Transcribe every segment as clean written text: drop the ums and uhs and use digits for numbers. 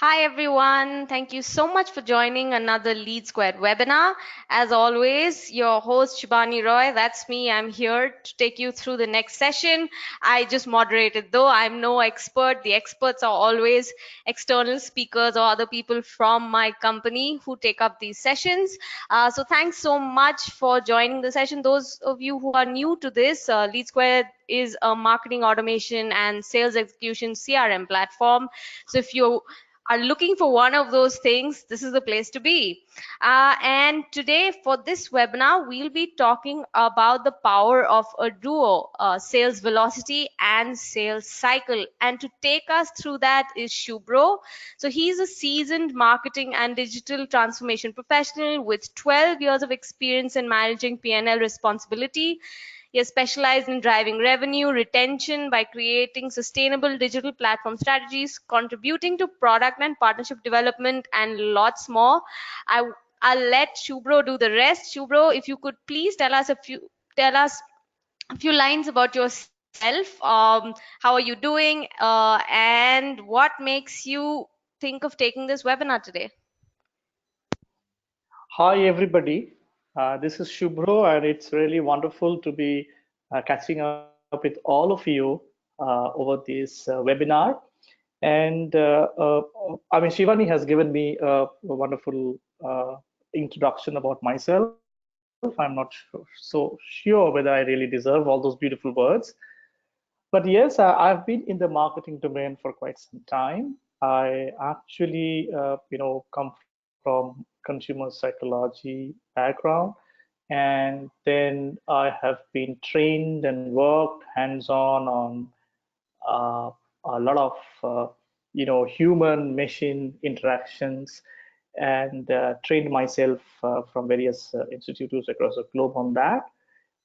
Hi everyone, thank you so much for joining another LeadSquared webinar. As always, your host Shibani Roy, that's me. I'm here to take you through the next session. I just moderated though, I'm no expert. The experts are always external speakers or other people from my company who take up these sessions. So thanks so much for joining the session. Those of you who are new to this, LeadSquared is a marketing automation and sales execution CRM platform. So if you are looking for one of those things, this is the place to be. And today for this webinar, we'll be talking about the power of a duo, sales velocity and sales cycle. And to take us through that is Subhro. So he's a seasoned marketing and digital transformation professional with 12 years of experience in managing P&L responsibility. He has specialized in driving revenue retention by creating sustainable digital platform strategies, contributing to product and partnership development, and lots more. I'll let Subhro do the rest. Subhro, if you could please tell us a few lines about yourself. How are you doing, and what makes you think of taking this webinar today? Hi, everybody. This is Subhro, and it's really wonderful to be catching up with all of you over this webinar. And Shivani has given me a wonderful introduction about myself. I'm not so sure whether I really deserve all those beautiful words. But yes, I've been in the marketing domain for quite some time. I actually, come from consumer psychology background, and then I have been trained and worked hands-on on uh, a lot of, human-machine interactions, and trained myself from various institutes across the globe on that.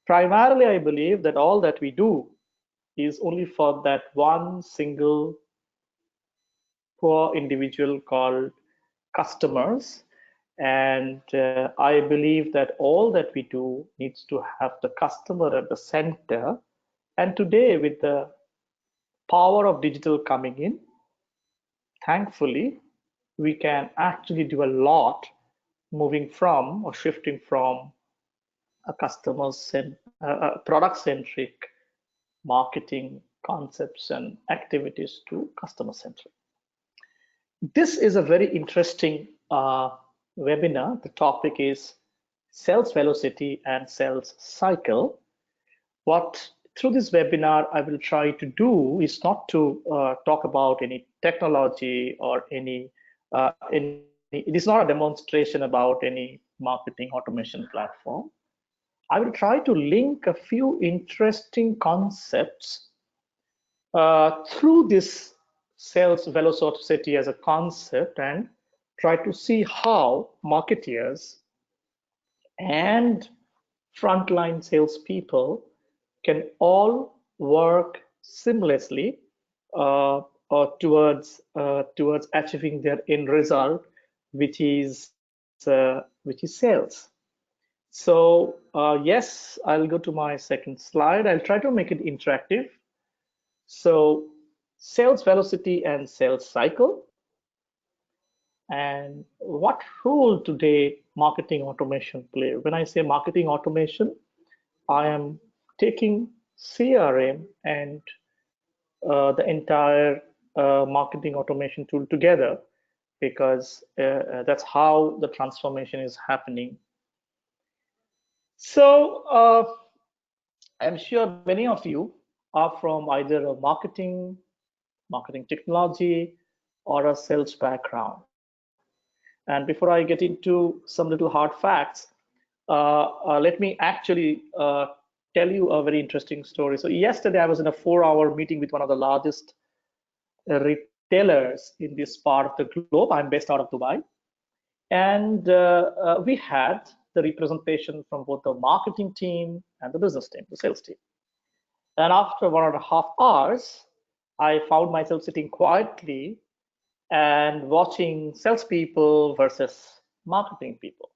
Primarily, I believe that all that we do is only for that one single poor individual called customers. And I believe that all that we do needs to have the customer at the center. And today, with the power of digital coming in, thankfully, we can actually do a lot moving from or shifting from a product centric marketing concepts and activities to customer centric. This is a very interesting webinar. The topic is sales velocity and sales cycle. What through this webinar I will try to do is not to talk about any technology or any. It is not a demonstration about any marketing automation platform. I will try to link a few interesting concepts through this sales velocity as a concept and try to see how marketeers and frontline salespeople can all work seamlessly towards achieving their end result, which is sales. So yes, I'll go to my second slide. I'll try to make it interactive. So sales velocity and sales cycle. And what role today marketing automation play? When I say marketing automation, I am taking CRM and the entire marketing automation tool together, because that's how the transformation is happening. So I'm sure many of you are from either a marketing technology, or a sales background. And before I get into some little hard facts, let me actually tell you a very interesting story. So yesterday I was in a 4-hour meeting with one of the largest retailers in this part of the globe. I'm based out of Dubai. And we had the representation from both the marketing team and the business team, the sales team. And after 1.5 hours, I found myself sitting quietly and watching salespeople versus marketing people.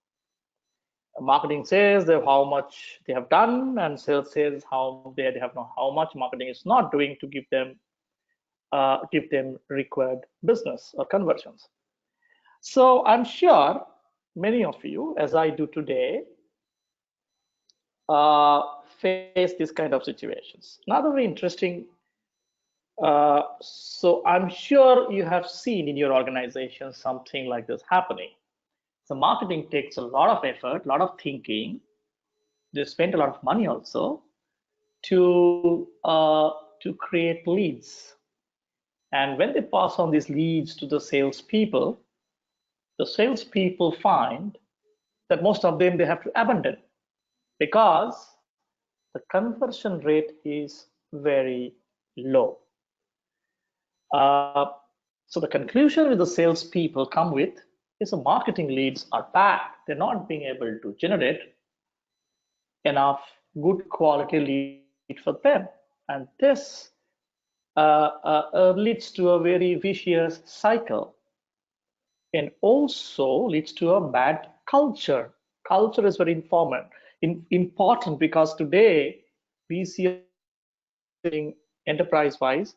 Marketing says that how much they have done, and sales says how they have not, how much marketing is not doing to give them give them required business or conversions. So I'm sure many of you, as I do today, face this kind of situations. Another very interesting, so I'm sure you have seen in your organization something like this happening. So marketing takes a lot of effort, a lot of thinking. They spend a lot of money also to create leads. And when they pass on these leads to the salespeople find that most of them they have to abandon because the conversion rate is very low. Uh, so the conclusion with the salespeople come with is the marketing leads are bad. They're not being able to generate enough good quality lead for them. And this leads to a very vicious cycle and also leads to a bad culture. Culture is very important because today we see enterprise wise,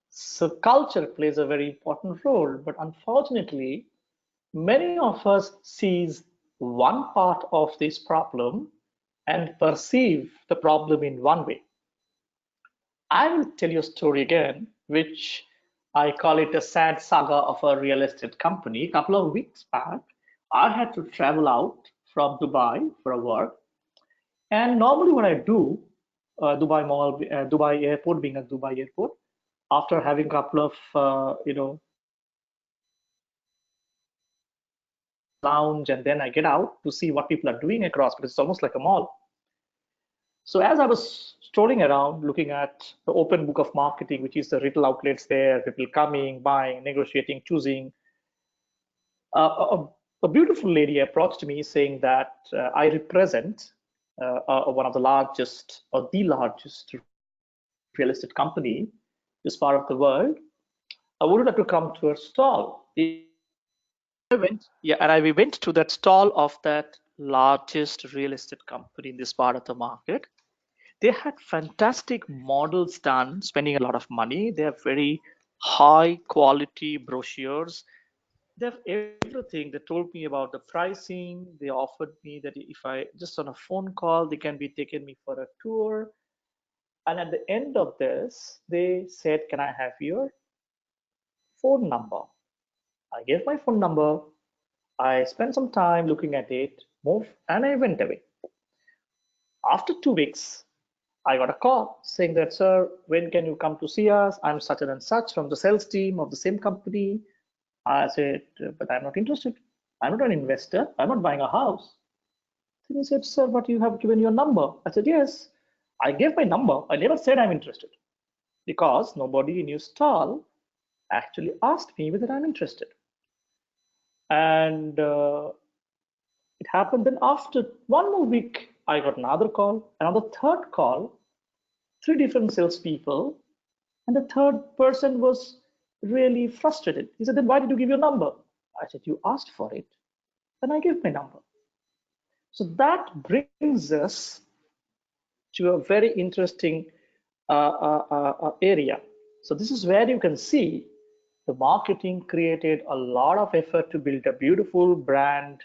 so culture plays a very important role. But unfortunately, many of us sees one part of this problem and perceive the problem in one way. I will tell you a story again, which I call it a sad saga of a real estate company. A couple of weeks back, I had to travel out from Dubai for a work. And normally what I do, Dubai airport being a Dubai airport, after having a couple of, lounge, and then I get out to see what people are doing across, because it's almost like a mall. So as I was strolling around looking at the open book of marketing, which is the retail outlets there, people coming, buying, negotiating, choosing, a beautiful lady approached me saying that I represent one of the largest or the largest real estate company this part of the world. I would like to come to her stall. We went to that stall of that largest real estate company in this part of the market. They had fantastic models done, spending a lot of money. They have very high quality brochures. They have everything. They told me about the pricing. They offered me that if I just on a phone call, they can be taking me for a tour. And at the end of this, they said, "Can I have your phone number?" I gave my phone number. I spent some time looking at it, moved, and I went away. After 2 weeks, I got a call saying that, "Sir, when can you come to see us? I'm such and such from the sales team of the same company." I said, "But I'm not interested. I'm not an investor. I'm not buying a house." Then he said, "Sir, but you have given your number." I said, "Yes, I gave my number. I never said I'm interested because nobody in your stall actually asked me whether I'm interested." And it happened then after one more week, I got another call, another third call, three different salespeople, and the third person was really frustrated. He said, "Then why did you give your number?" I said, "You asked for it, then I gave my number." So that brings us to a very interesting area. So this is where you can see the marketing created a lot of effort to build a beautiful brand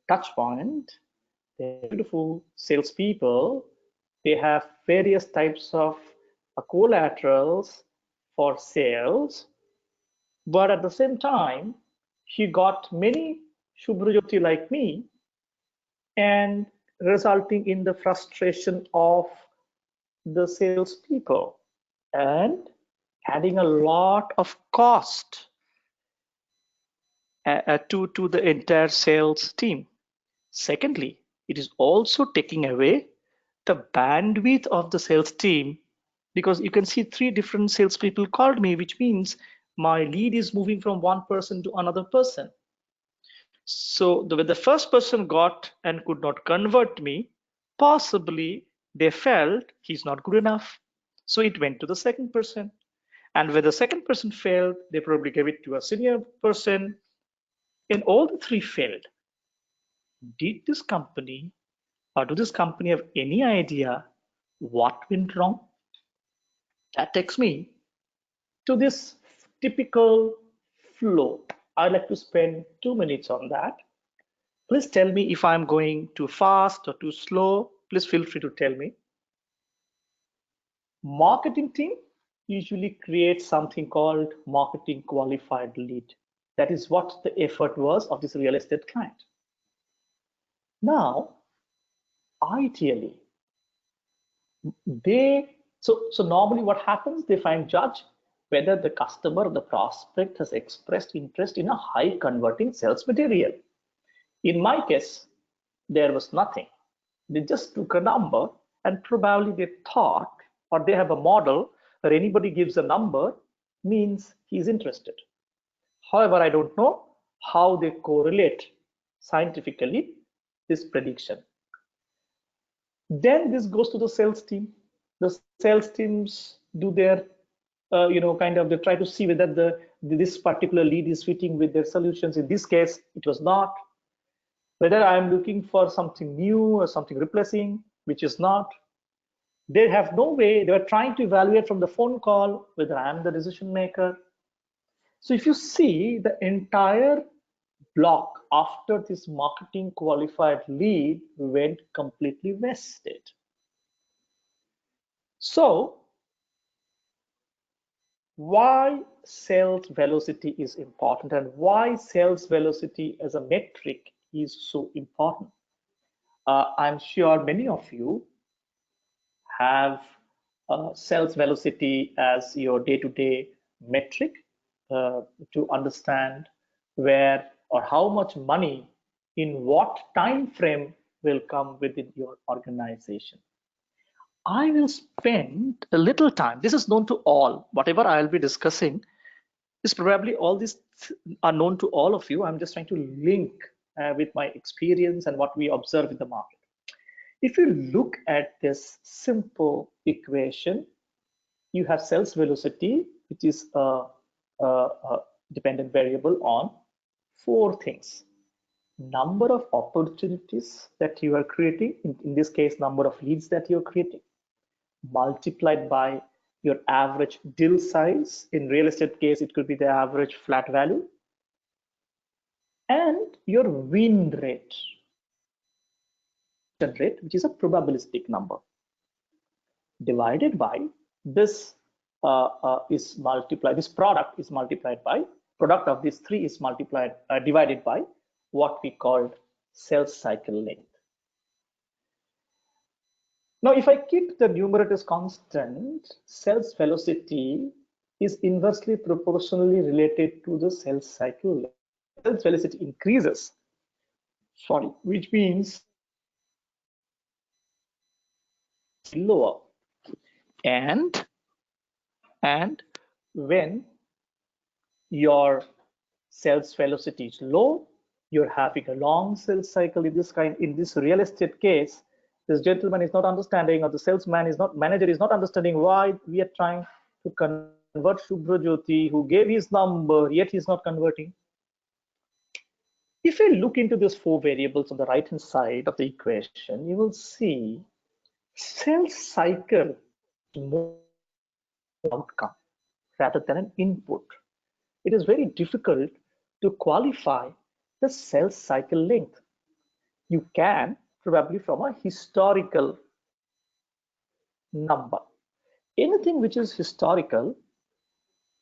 touch point. They're beautiful salespeople. They have various types of collaterals for sales, but at the same time, he got many Subhrojeet like me, and resulting in the frustration of the salespeople and adding a lot of cost to the entire sales team. Secondly, it is also taking away the bandwidth of the sales team, because you can see three different salespeople called me, which means my lead is moving from one person to another person. So when the first person got and could not convert me, possibly they felt he's not good enough. So it went to the second person. And when the second person failed, they probably gave it to a senior person. And all the three failed. Did this company or do this company have any idea what went wrong? That takes me to this typical flow. I'd like to spend 2 minutes on that. Please tell me if I'm going too fast or too slow. Please feel free to tell me. Marketing team usually creates something called marketing qualified lead. That is what the effort was of this real estate client. Now, ideally, so normally what happens, they find judge whether the customer or the prospect has expressed interest in a high converting sales material. In my case, there was nothing. They just took a number and probably they thought, or they have a model where anybody gives a number means he's interested. However, I don't know how they correlate scientifically this prediction. Then this goes to the sales team. The sales teams do their, they try to see whether this particular lead is fitting with their solutions. In this case, it was not. Whether I'm looking for something new or something replacing, which is not. They have no way. They were trying to evaluate from the phone call whether I'm the decision maker. So if you see the entire block after this marketing qualified lead went completely wasted. So why sales velocity is important and why sales velocity as a metric is so important? I'm sure many of you have sales velocity as your day-to-day metric to understand where or how much money in what time frame will come within your organization. I will spend a little time. This is known to all. Whatever I'll be discussing is probably all these are known to all of you. I'm just trying to link with my experience and what we observe in the market. If you look at this simple equation, you have sales velocity, which is a dependent variable on four things. Number of opportunities that you are creating, in this case, number of leads that you're creating, multiplied by your average deal size. In real estate case, it could be the average flat value, and your win rate, which is a probabilistic number, divided by this is multiplied. This product is multiplied by product of these three is multiplied divided by what we called sales cycle length. Now, if I keep the numerators constant, sales velocity is inversely proportionally related to the sales cycle length. Sales velocity increases, which means lower. And when your sales velocity is low, you're having a long sales cycle. In this real estate case, this gentleman is not understanding, or the manager is not understanding why we are trying to convert Subhrojeet, who gave his number, yet he's not converting. If you look into these four variables on the right hand side of the equation, you will see sales cycle is more outcome rather than an input. It is very difficult to qualify the sales cycle length. You can probably from a historical number. Anything which is historical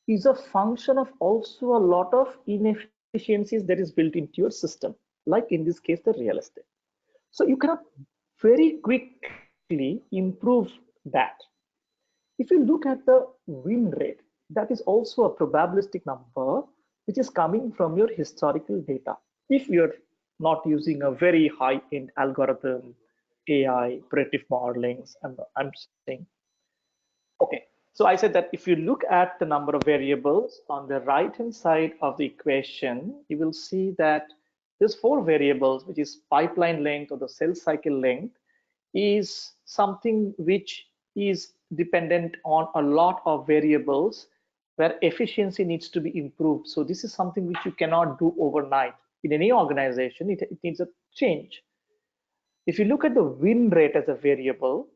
is a function of also a lot of inefficiencies that is built into your system, like in this case, the real estate. So you cannot very quickly improve that. If you look at the win rate, that is also a probabilistic number which is coming from your historical data. If you're not using a very high-end algorithm, AI, predictive modelings, and I'm saying, okay. So I said that if you look at the number of variables on the right-hand side of the equation, you will see that these four variables, which is pipeline length or the sales cycle length, is something which is dependent on a lot of variables where efficiency needs to be improved. So this is something which you cannot do overnight. In any organization, it needs a change. If you look at the win rate as a variable,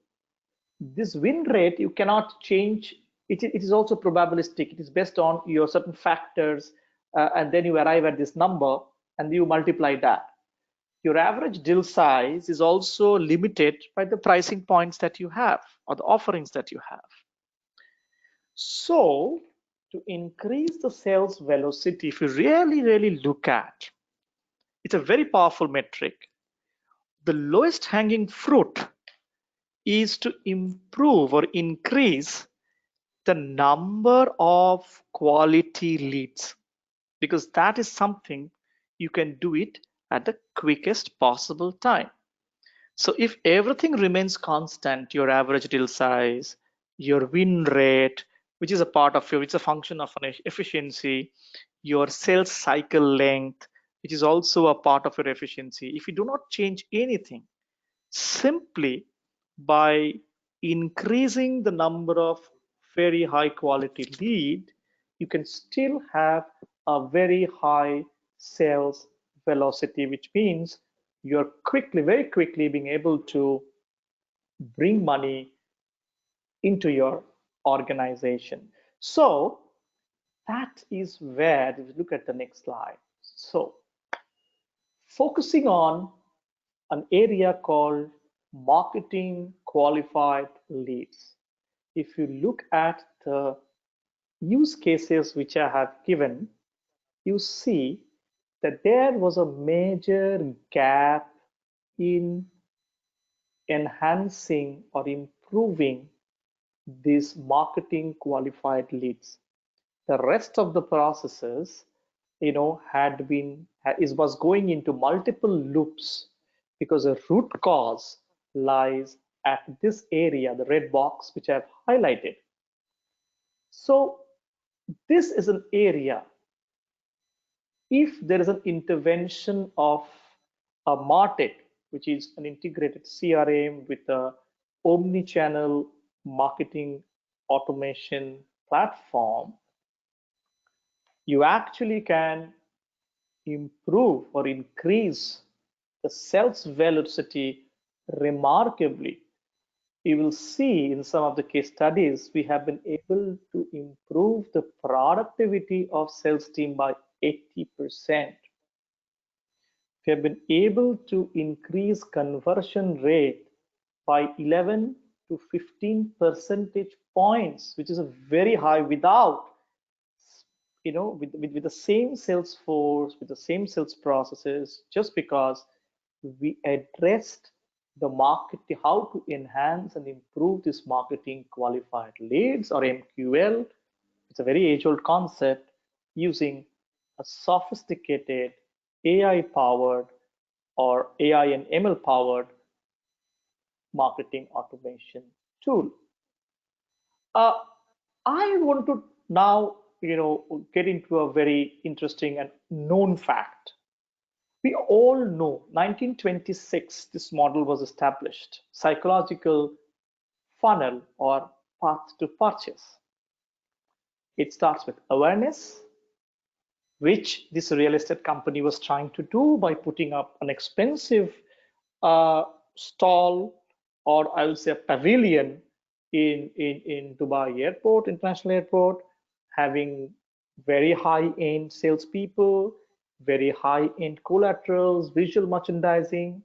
this win rate you cannot change it is also probabilistic. It is based on your certain factors, and then you arrive at this number and you multiply that. Your average deal size is also limited by the pricing points that you have or the offerings that you have. So to increase the sales velocity, if you really look at, it's a very powerful metric. The lowest hanging fruit is to improve or increase the number of quality leads, because that is something you can do it at the quickest possible time. So if everything remains constant, your average deal size, your win rate, which is a part of your, it's a function of an efficiency, your sales cycle length, which is also a part of your efficiency. If you do not change anything, simply by increasing the number of very high quality lead, you can still have a very high sales velocity, which means you're very quickly being able to bring money into your organization. So that is where, if you look at the next slide, so focusing on an area called marketing qualified leads. If you look at the use cases which I have given, you see that there was a major gap in enhancing or improving these marketing qualified leads. The rest of the processes, had been was going into multiple loops, because the root cause lies at this area, the red box which I've highlighted. So this is an area, if there is an intervention of a MarTech, which is an integrated CRM with a omni-channel marketing automation platform, you actually can improve or increase the sales velocity remarkably. You will see in some of the case studies, we have been able to improve the productivity of sales team by 80%. We have been able to increase conversion rate by 11 to 15 percentage points, which is a very high, without, with the same sales force, with the same sales processes, just because we addressed the market, how to enhance and improve this marketing qualified leads, or MQL. It's a very age-old concept, using a sophisticated AI-powered or AI and ML-powered marketing automation tool. I want to now, get into a very interesting and known fact. We all know 1926, this model was established, psychological funnel or path to purchase. It starts with awareness, which this real estate company was trying to do by putting up an expensive stall, or I would say a pavilion in Dubai Airport, International Airport, having very high-end salespeople, very high-end collaterals, visual merchandising.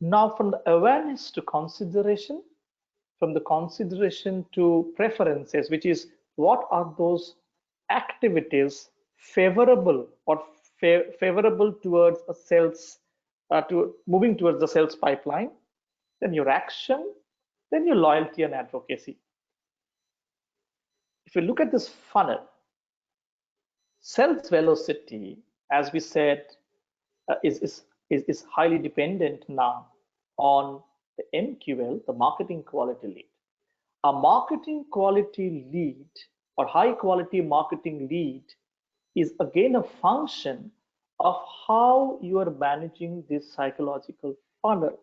Now from the awareness to consideration, from the consideration to preferences, which is what are those activities favorable or favorable towards a sales, to moving towards the sales pipeline, then your action, then your loyalty and advocacy. If you look at this funnel, sales velocity, as we said, is highly dependent now on the MQL, the marketing quality lead. A marketing quality lead or high quality marketing lead is again a function of how you are managing this psychological funnel.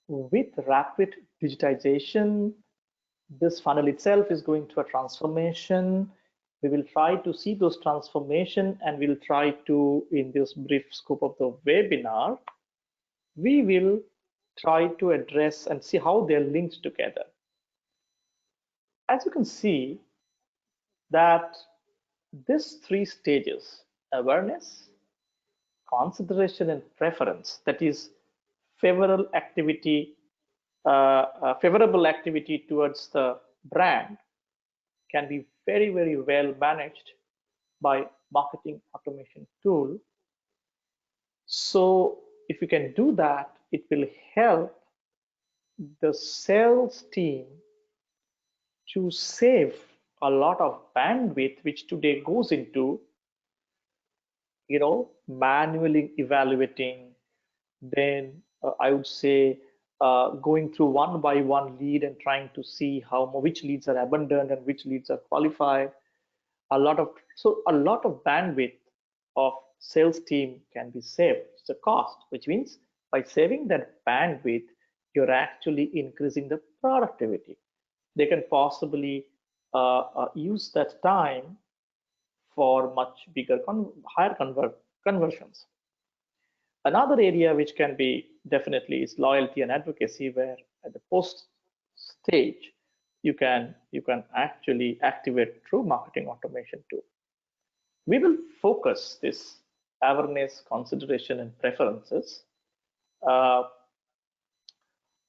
With rapid digitization, this funnel itself is going through a transformation. We will try to see those transformation, and we'll try to, in this brief scope of the webinar, we will try to address and see how they're linked together. As you can see that these three stages, awareness, consideration and preference, that is favorable activity, favorable activity towards the brand, can be very, very well managed by marketing automation tool. So if you can do that, it will help the sales team to save a lot of bandwidth, which today goes into, manually evaluating, then I would say going through one by one lead and trying to see which leads are abundant and which leads are qualified. A lot of bandwidth of sales team can be saved. It's a cost, which means by saving that bandwidth, you're actually increasing the productivity. They can possibly use that time for much bigger, higher conversions. Another area which can be definitely is loyalty and advocacy, where at the post stage, you can actually activate through marketing automation too. We will focus this awareness, consideration, and preferences.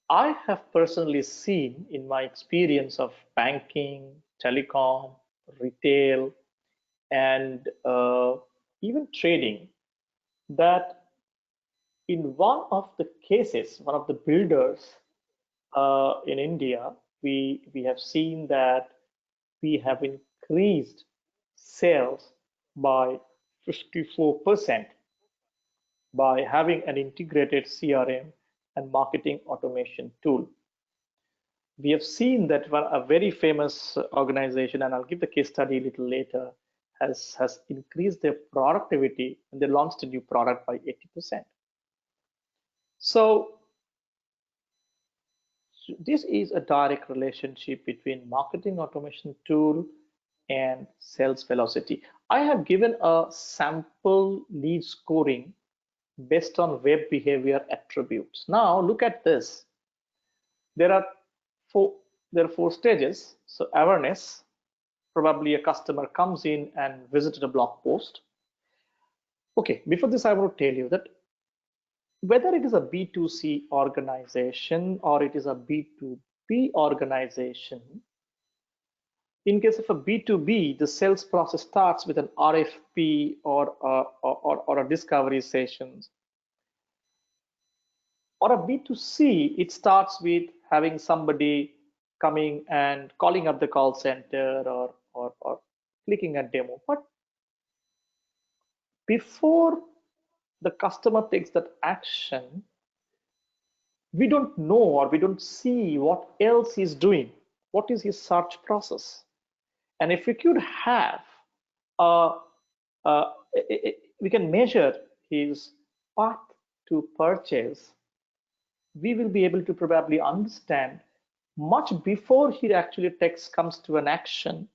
I have personally seen in my experience of banking, telecom, retail, and even trading that in one of the cases, one of the builders in India, we have seen that we have increased sales by 54% by having an integrated CRM and marketing automation tool. We have seen that a very famous organization, and I'll give the case study a little later, has increased their productivity and they launched a new product by 80%. So this is a direct relationship between marketing automation tool and sales velocity. I have given a sample lead scoring based on web behavior attributes. Now look at this. There are four stages. So awareness, probably a customer comes in and visited a blog post. Okay, before this I want to tell you that whether it is a B2C organization or it is a B2B organization, in case of a B2B, the sales process starts with an RFP or a discovery sessions. Or a B2C, it starts with having somebody coming and calling up the call center or clicking a demo. But before the customer takes that action, we don't know or we don't see what else he's doing. What is his search process? And if we could have, we can measure his path to purchase, we will be able to probably understand much before he actually comes to an action,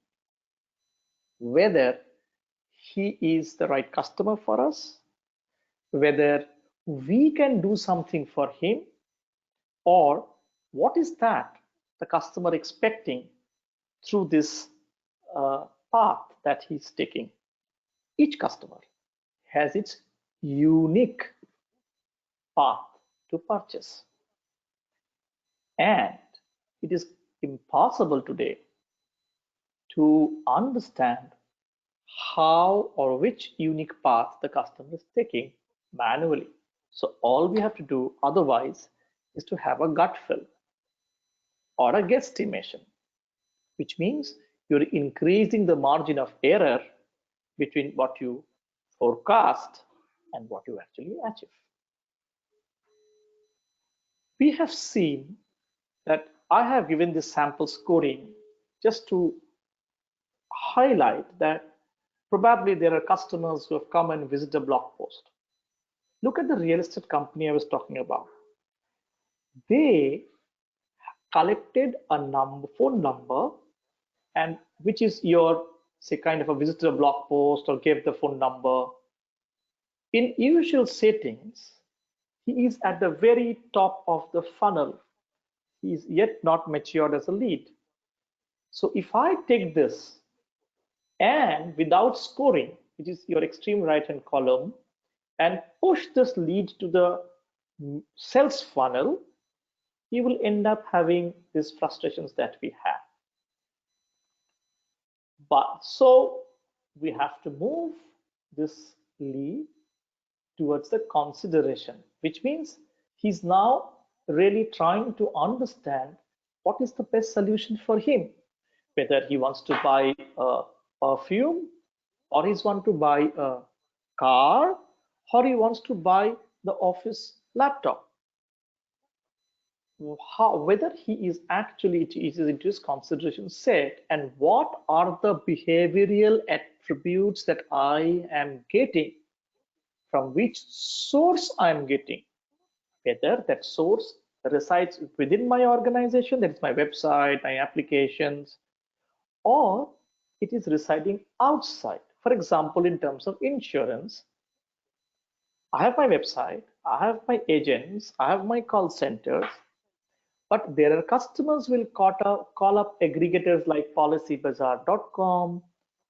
whether he is the right customer for us, whether we can do something for him, or what is that the customer expecting through this path that he's taking. Each customer has its unique path to purchase. And it is impossible today to understand how or which unique path the customer is taking manually. So all we have to do otherwise is to have a gut feel or a guesstimation, which means you're increasing the margin of error between what you forecast and what you actually achieve. We have seen that I have given this sample scoring just to highlight that probably there are customers who have come and visit a blog post. Look at the real estate company I was talking about. They collected a phone number, and which is your, say, kind of a visitor blog post or gave the phone number. In usual settings, he is at the very top of the funnel. He is yet not matured as a lead. So if I take this and without scoring, which is your extreme right hand column, and push this lead to the sales funnel, you will end up having these frustrations that we have. But so we have to move this lead towards the consideration, which means he's now really trying to understand what is the best solution for him, whether he wants to buy a perfume, or he wants to buy a car, or he wants to buy the office laptop. Whether he is actually into his consideration set, and what are the behavioral attributes that I am getting, from which source I am getting, whether that source resides within my organization, that is my website, my applications, or it is residing outside. For example, in terms of insurance, I have my website, I have my agents, I have my call centers, but there are customers will call up aggregators like policybazaar.com,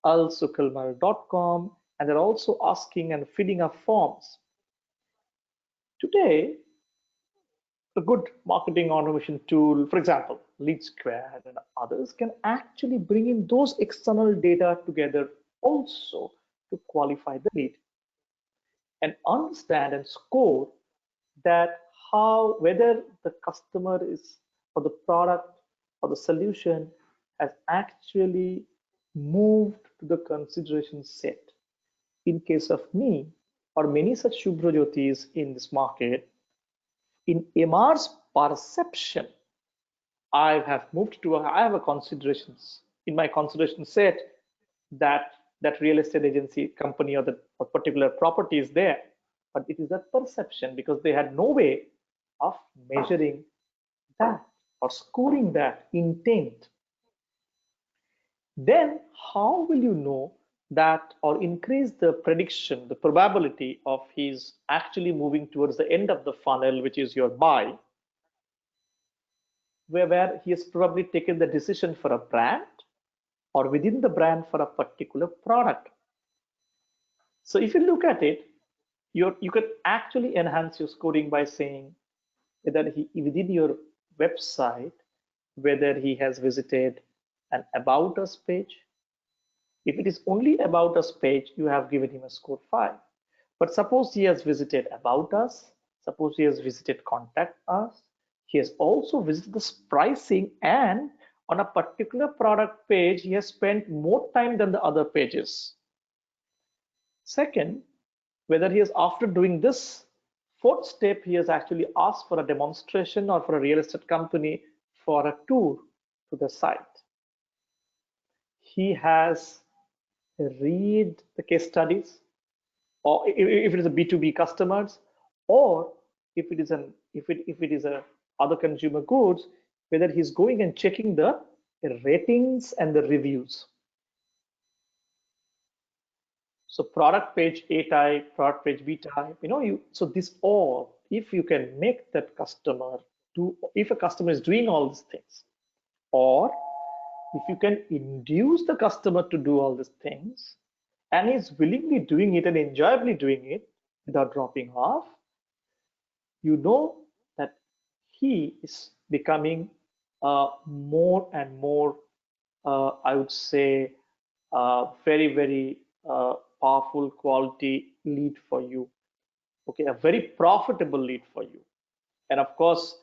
alsukalmal.com, and they're also asking and filling up forms. Today, a good marketing automation tool, for example, LeadSquared and others, can actually bring in those external data together also to qualify the lead and understand and score that whether the customer is, or the product or the solution has actually moved to the consideration set. In case of me or many such Subhrojeetis in this market, in MR's perception, I have a considerations in my consideration set that real estate agency company or the particular property is there, but it is that perception because they had no way of measuring that or scoring that intent. Then how will you know that or increase the prediction, the probability of his actually moving towards the end of the funnel, which is your buy, where he has probably taken the decision for a brand or within the brand for a particular product. So if you look at it, you could actually enhance your scoring by saying whether he within your website, whether he has visited an about us page. If it is only about us page, you have given him a score 5. But suppose he has visited about us, suppose he has visited contact us, he has also visited this pricing, and on a particular product page, he has spent more time than the other pages. Second, whether he has, after doing this fourth step, he has actually asked for a demonstration or for a real estate company for a tour to the site. He has read the case studies, or if it is a B2B customers, or if it is a other consumer goods, whether he's going and checking the ratings and the reviews. So product page A type, product page B type, so this all, if you can make that customer do, if a customer is doing all these things, or if you can induce the customer to do all these things and is willingly doing it and enjoyably doing it without dropping off, you know that he is becoming more and more, I would say, very, very powerful quality lead for you. Okay, a very profitable lead for you. And of course,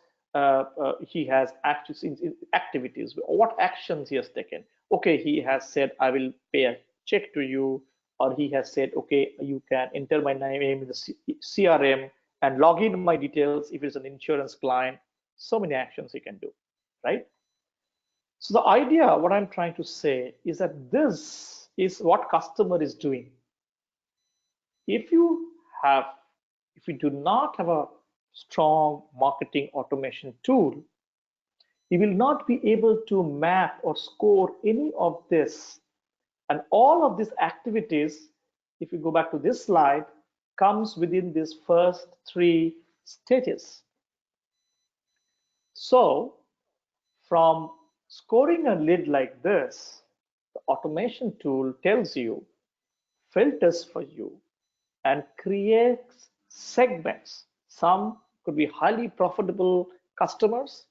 he has activities. What actions he has taken? Okay, he has said, I will pay a check to you, or he has said, okay, you can enter my name in the CRM and log in my details if it's an insurance client. So many actions he can do, right? So the idea, what I'm trying to say is that this is what customer is doing. If you do not have a strong marketing automation tool, you will not be able to map or score any of this. And all of these activities, if you go back to this slide, comes within these first 3 stages. So from Scoring a lead like this, the automation tool tells you, filters for you, and creates segments. Some could be highly profitable customers,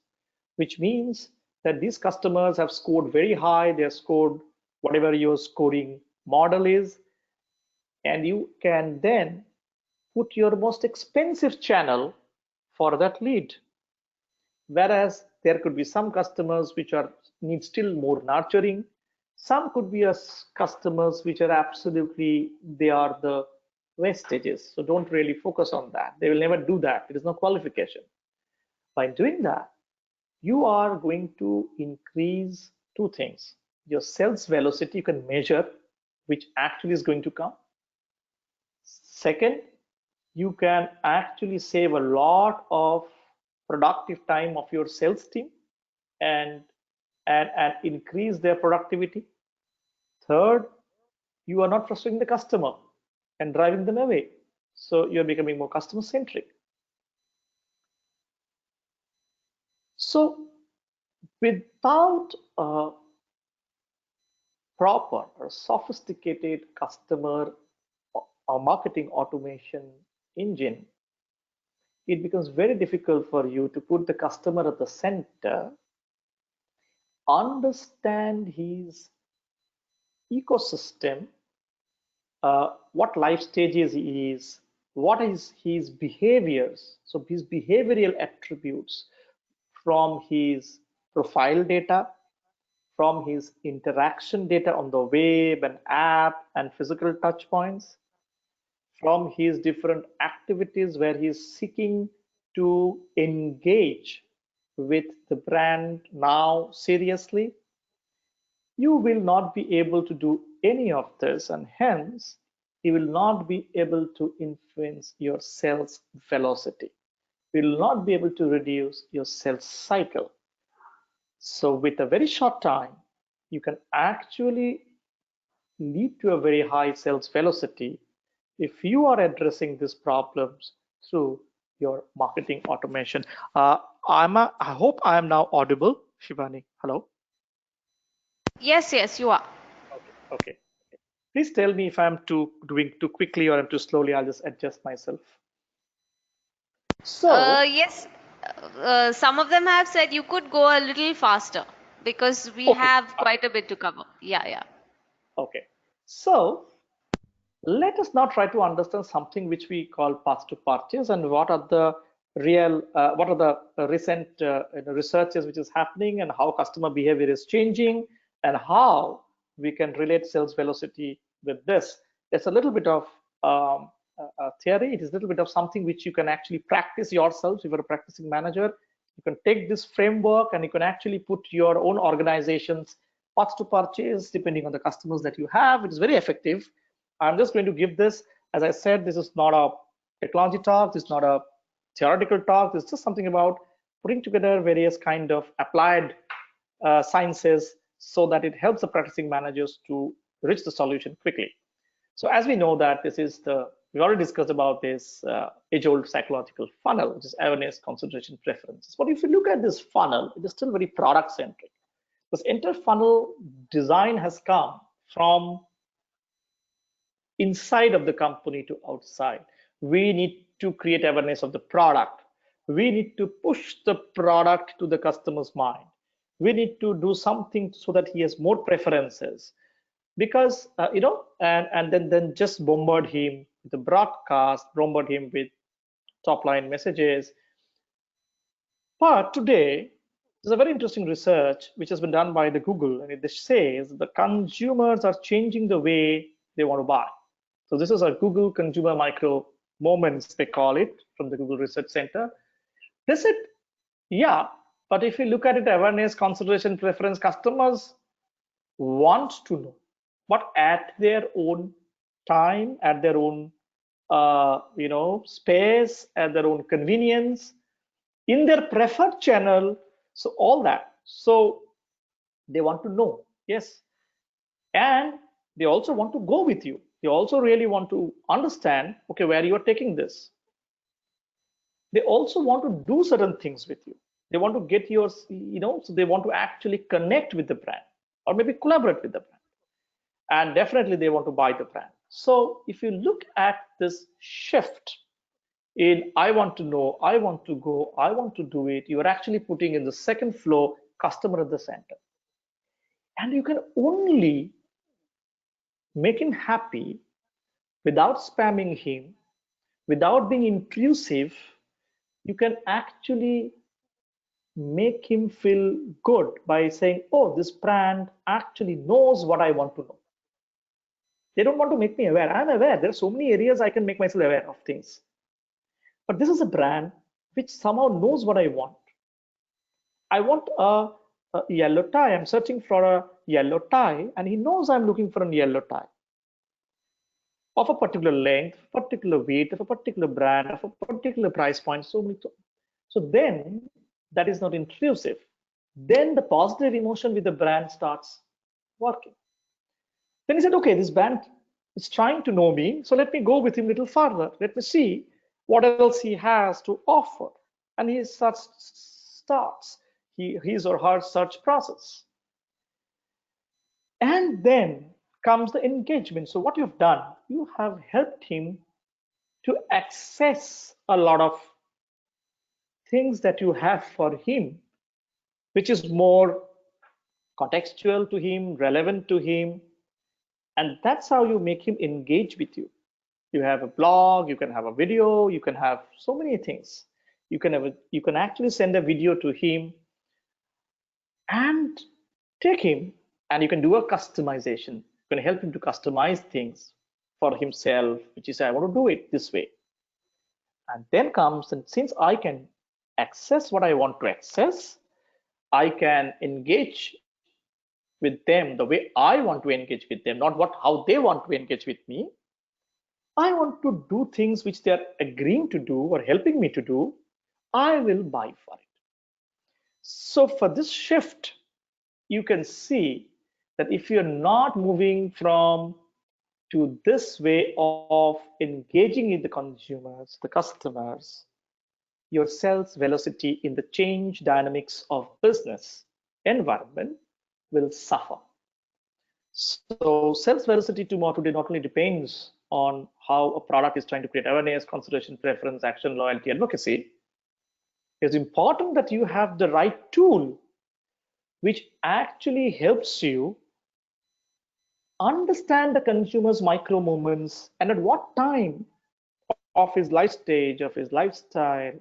which means that these customers have scored very high. They have scored whatever your scoring model is, and you can then put your most expensive channel for that lead. Whereas there could be some customers which are need still more nurturing. Some could be customers which are absolutely, they are the wastages. So don't really focus on that. They will never do that. It is no qualification. By doing that, you are going to increase two things. Your sales velocity you can measure, which actually is going to come. Second, you can actually save a lot of productive time of your sales team and increase their productivity. Third, you are not frustrating the customer and driving them away. So you're becoming more customer centric. So without a proper or sophisticated customer or marketing automation engine, it becomes very difficult for you to put the customer at the center, understand his ecosystem, what life stages he is, what is his behaviors, so his behavioral attributes from his profile data, from his interaction data on the web and app and physical touch points, from his different activities where he is seeking to engage with the brand now seriously. You will not be able to do any of this, and hence you will not be able to influence your sales velocity. You will not be able to reduce your sales cycle. So with a very short time, you can actually lead to a very high sales velocity if you are addressing these problems through your marketing automation. I hope I am now audible, Shivani. Hello. Yes, yes, you are. Okay. Okay. Please tell me if I'm doing too quickly or I'm too slowly. I'll just adjust myself. So, Yes, some of them have said you could go a little faster because we okay, have quite a bit to cover. Yeah, yeah. okay. So let us now try to understand something which we call path to purchase and what are the what are the recent researches which is happening and how customer behavior is changing and how we can relate sales velocity with this. It's a little bit of theory. It is a little bit of something which you can actually practice yourself. If you're a practicing manager, you can take this framework and you can actually put your own organization's path to purchase depending on the customers that you have. It is very effective. I'm just going to give this, as I said, this is not a technology talk, this is not a theoretical talk, this is just something about putting together various kind of applied sciences so that it helps the practicing managers to reach the solution quickly. So as we know that this is we already discussed about this age-old psychological funnel, which is awareness, consideration, preferences. But if you look at this funnel, it is still very product-centric. This entire funnel design has come from inside of the company to outside. We need to create awareness of the product. We need to push the product to the customer's mind. We need to do something so that he has more preferences, because and then just bombard him with the broadcast, bombard him with top line messages. But today, there's a very interesting research which has been done by the Google, and it says the consumers are changing the way they want to buy. So this is a Google Consumer Micro Moments, they call it, from the Google Research Center. They said, yeah, but if you look at it, awareness, consideration, preference, customers want to know, but at their own time, at their own space, at their own convenience, in their preferred channel. So all that. So they want to know, yes, and they also want to go with you. They also really want to understand, okay, where you are taking this. They also want to do certain things with you. They want to get yours, so they want to actually connect with the brand or maybe collaborate with the brand. And definitely they want to buy the brand. So if you look at this shift in I want to know, I want to go, I want to do it, you're actually putting in the second flow customer at the center. And you can only make him happy without spamming him, without being intrusive. You can actually make him feel good by saying, oh, this brand actually knows what I want to know. They don't want to make me aware. I'm aware. There are so many areas I can make myself aware of things. But this is a brand which somehow knows what I want. I want a yellow tie. I'm searching for a yellow tie, and he knows I'm looking for a yellow tie of a particular length, particular weight, of a particular brand, of a particular price point. So then that is not intrusive. Then the positive emotion with the brand starts working. Then he said, okay, this brand is trying to know me, so let me go with him a little further. Let me see what else he has to offer. And he starts his or her search process. And then comes the engagement. So what you've done, you have helped him to access a lot of things that you have for him, which is more contextual to him, relevant to him. And that's how you make him engage with you. You have a blog, you can have a video, you can have so many things. You can actually send a video to him and take him, and you can do a customization. You can help him to customize things for himself, which is, I want to do it this way. And then comes, and since I can access what I want to access, I can engage with them the way I want to engage with them, not how they want to engage with me. I want to do things which they are agreeing to do or helping me to do. I will buy for it. So for this shift, you can see that if you're not moving from to this way of engaging with the consumers, the customers, your sales velocity in the change dynamics of business environment will suffer. So sales velocity today not only depends on how a product is trying to create awareness, consideration, preference, action, loyalty, advocacy. It's important that you have the right tool which actually helps you understand the consumer's micro moments and at what time of his life stage, of his lifestyle,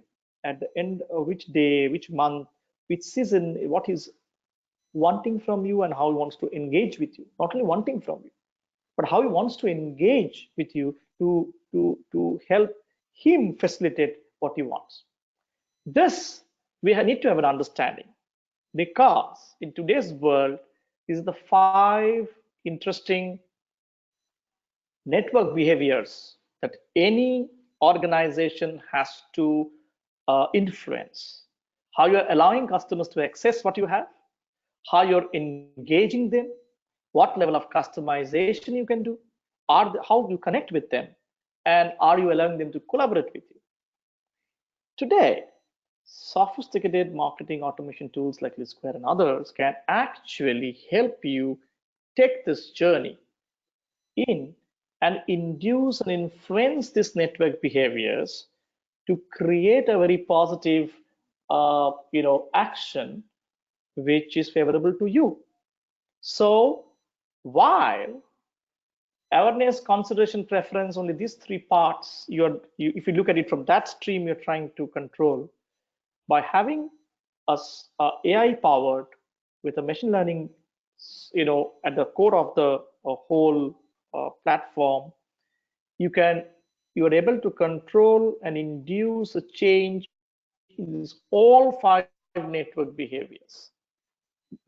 at the end of which day, which month, which season, what he's wanting from you and how he wants to engage with you. Not only wanting from you, but how he wants to engage with you to help him facilitate what he wants. This we need to have an understanding, because in today's world, these are the 5 interesting network behaviors that any organization has to influence. How you're allowing customers to access what you have, how you're engaging them, what level of customization you can do, how you connect with them, and are you allowing them to collaborate with you. Today, sophisticated marketing automation tools like LeadSquared and others can actually help you take this journey in and induce and influence these network behaviors to create a very positive action which is favorable to you. So while awareness, consideration, preference, only these 3 parts, if you look at it from that stream, you're trying to control. By having a AI powered with a machine learning, at the core of the whole platform, you are able to control and induce a change in all 5 network behaviors,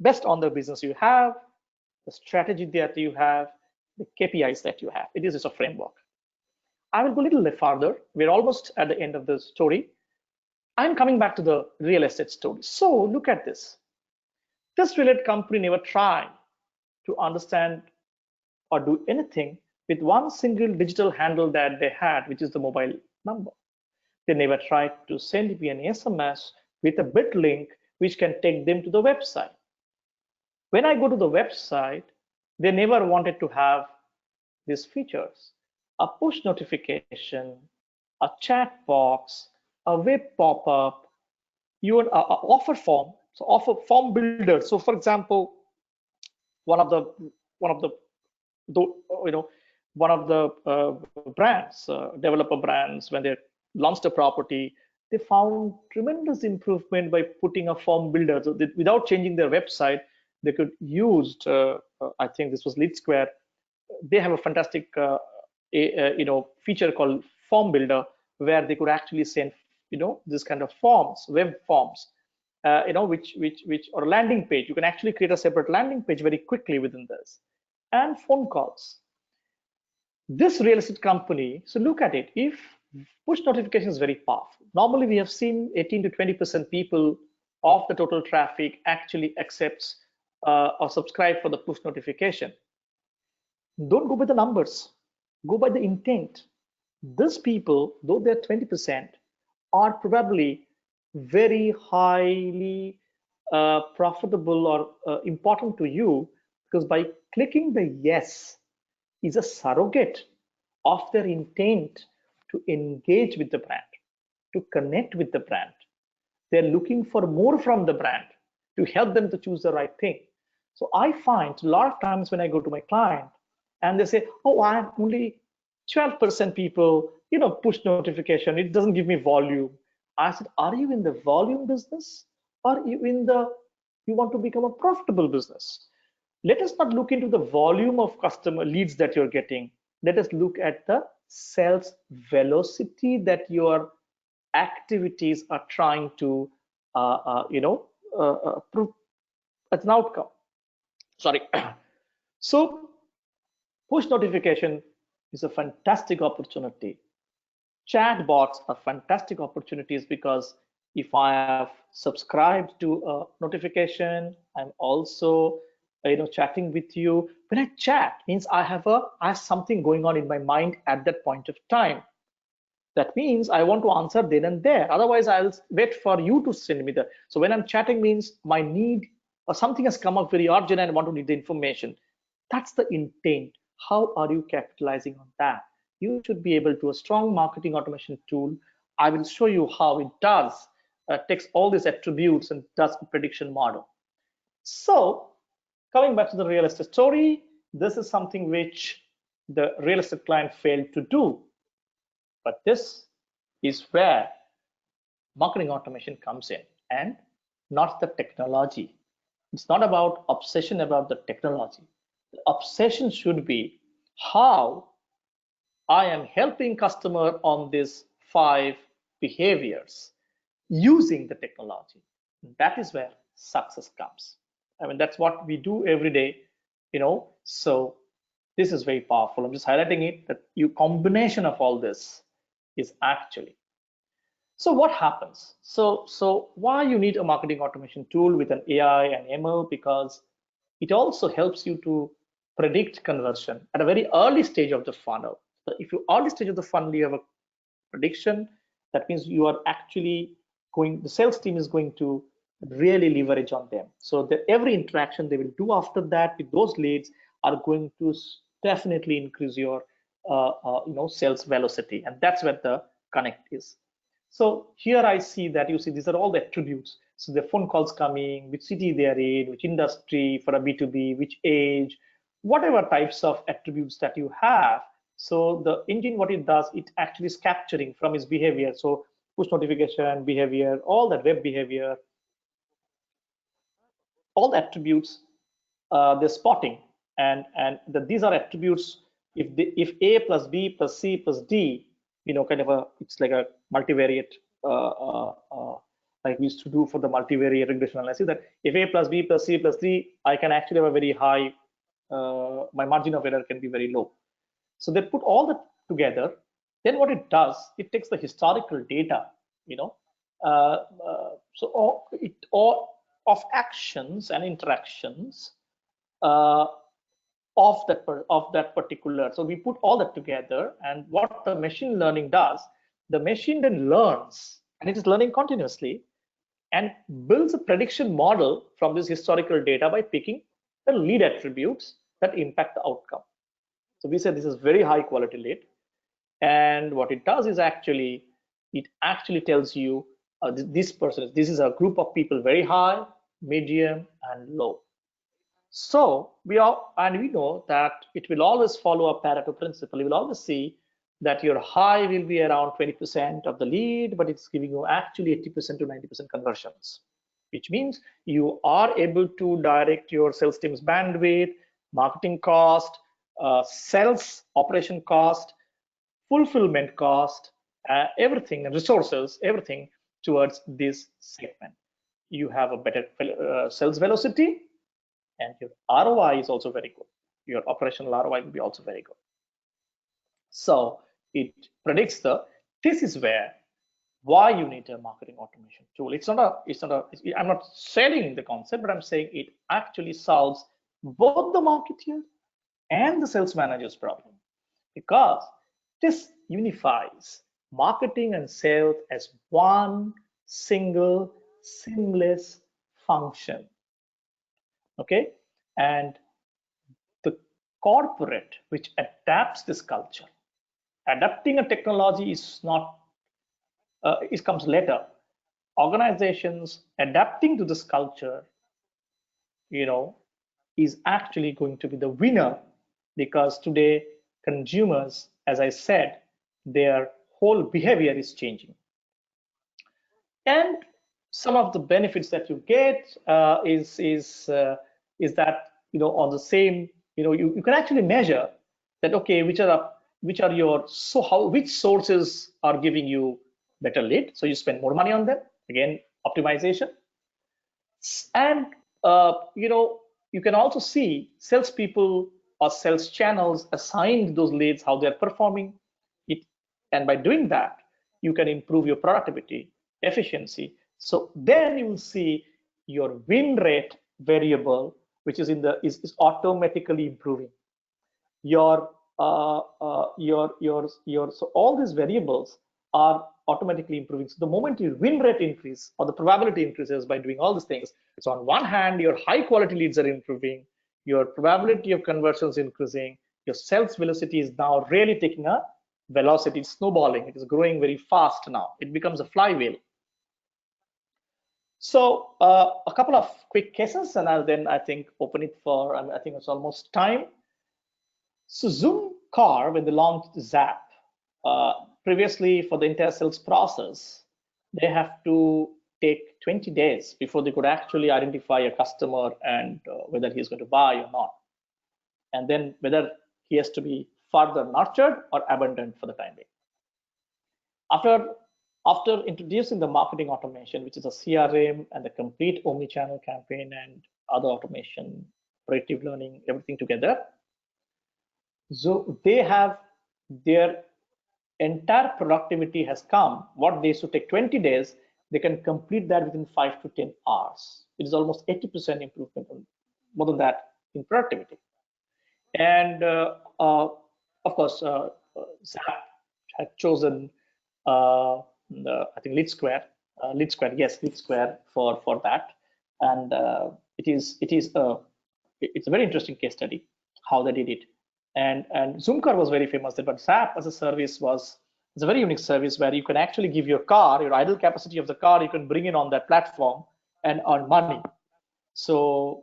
based on the business you have, the strategy that you have, the KPIs that you have. It is a framework. I will go a little further. We're almost at the end of the story. I'm coming back to the real estate story. So look at this. This real estate company never tried to understand or do anything with one single digital handle that they had, which is the mobile number. They never tried to send me an SMS with a bit link which can take them to the website. When I go to the website, they never wanted to have these features: a push notification, a chat box, a web pop-up, your offer form. So offer form builder. So for example, one of the one of the you know one of the brands, developer brands, when they launched a property, they found tremendous improvement by putting a form builder. So that without changing their website, they could use. I think this was LeadSquared. They have a fantastic feature called form builder, where they could actually send this kind of forms, web forms, which or landing page. You can actually create a separate landing page very quickly within this, and phone calls. This real estate company, so look at it. If push notification is very powerful, normally we have seen 18 to 20% people of the total traffic actually accepts or subscribe for the push notification. Don't go by the numbers, go by the intent. These people, though they're 20%, are probably very highly profitable or important to you, because by clicking the yes is a surrogate of their intent to engage with the brand, to connect with the brand. They're looking for more from the brand to help them to choose the right thing. So I find a lot of times when I go to my client and they say, oh, I'm only 12% people, push notification, it doesn't give me volume. I said, are you in the volume business, or are you you want to become a profitable business? Let us not look into the volume of customer leads that you're getting. Let us look at the sales velocity that your activities are trying to prove as an outcome. Sorry. So push notification is a fantastic opportunity. Chat bots are fantastic opportunities, because if I have subscribed to a notification, I'm also chatting with you. When I chat, means I have something going on in my mind at that point of time. That means I want to answer then and there. Otherwise, I'll wait for you to send me the. So when I'm chatting, means my need or something has come up very urgent and I want to need the information. That's the intent. How are you capitalizing on that? You should be able to a strong marketing automation tool. I will show you how it does takes all these attributes and does a prediction model. So coming back to the real estate story, this is something which the real estate client failed to do. But this is where marketing automation comes in, and not the technology. It's not about obsession about the technology. The obsession should be how I am helping customer on these 5 behaviors using the technology. That is where success comes. I mean, that's what we do every day, so this is very powerful. I'm just highlighting it, that combination of all this is actually. So what happens? So why you need a marketing automation tool with an AI and ML? Because it also helps you to predict conversion at a very early stage of the funnel. So if you early stage of the funnel, you have a prediction, that means you are actually the sales team is going to really leverage on them. So that every interaction they will do after that with those leads are going to definitely increase your sales velocity, and that's where the connect is. So here I see that these are all the attributes. So the phone calls coming, which city they are in, which industry for a B2B, which age, whatever types of attributes that you have. So the engine, what it does, it actually is capturing from his behavior. So push notification behavior, all that web behavior, all the attributes they're spotting, and these are attributes. If A plus B plus C plus D, kind of it's like a multivariate, like we used to do for the multivariate regression analysis, that if A plus B plus C plus D, I can actually have a very high, my margin of error can be very low. So they put all that together. Then what it does, it takes the historical data, so all of actions and interactions of that particular. So we put all that together, and what the machine learning does, the machine then learns, and it is learning continuously, and builds a prediction model from this historical data by picking the lead attributes that impact the outcome. So we said this is very high quality lead. And what it does is it actually tells you this is a group of people very high, medium, and low. So we know that it will always follow a Pareto principle. You will always see that your high will be around 20% of the lead, but it's giving you actually 80% to 90% conversions, which means you are able to direct your sales team's bandwidth, marketing cost, sales operation cost, fulfillment cost, everything, resources, everything towards this segment. You have a better sales velocity, and your ROI is also very good. Your operational ROI will be also very good. So it predicts this is why you need a marketing automation tool. I'm not selling the concept, but I'm saying it actually solves both the marketer and the sales manager's problem, because this unifies marketing and sales as one single seamless function. Okay, and the corporate which adapts this culture, adapting a technology is not it comes later. Organizations adapting to this culture, is actually going to be the winner, because today consumers, as I said, their whole behavior is changing. And some of the benefits that you get is that on the same you can actually measure that, okay, which sources are giving you better lead, so you spend more money on them, again optimization. And you can also see salespeople or sales channels assigned those leads, how they're performing it, and by doing that you can improve your productivity, efficiency. So then you will see your win rate variable, which is is automatically improving. So all these variables are automatically improving. So the moment your win rate increase or the probability increases by doing all these things, so on one hand your high quality leads are improving, your probability of conversions increasing, your sales velocity is now really taking a velocity, it's snowballing, it is growing very fast now, it becomes a flywheel. So a couple of quick cases, and I'll then open it for, I think it's almost time. So Zoom Car, when they launched Zap, previously for the entire sales process, they have to take 20 days before they could actually identify a customer and whether he's going to buy or not, and then whether he has to be further nurtured or abandoned for the time being. After introducing the marketing automation, which is a CRM and the complete omni-channel campaign and other automation, predictive learning, everything together, so they have their entire productivity has come. What they used to take 20 days, they can complete that within 5 to 10 hours. It is almost 80% improvement, more than that, in productivity. And of course, Zap had chosen I think LeadSquared, LeadSquared for that, and it's a very interesting case study how they did it. And Zoomcar was very famous, but Zap as a service it's a very unique service where you can actually give your idle capacity of the car, you can bring it on that platform and earn money. So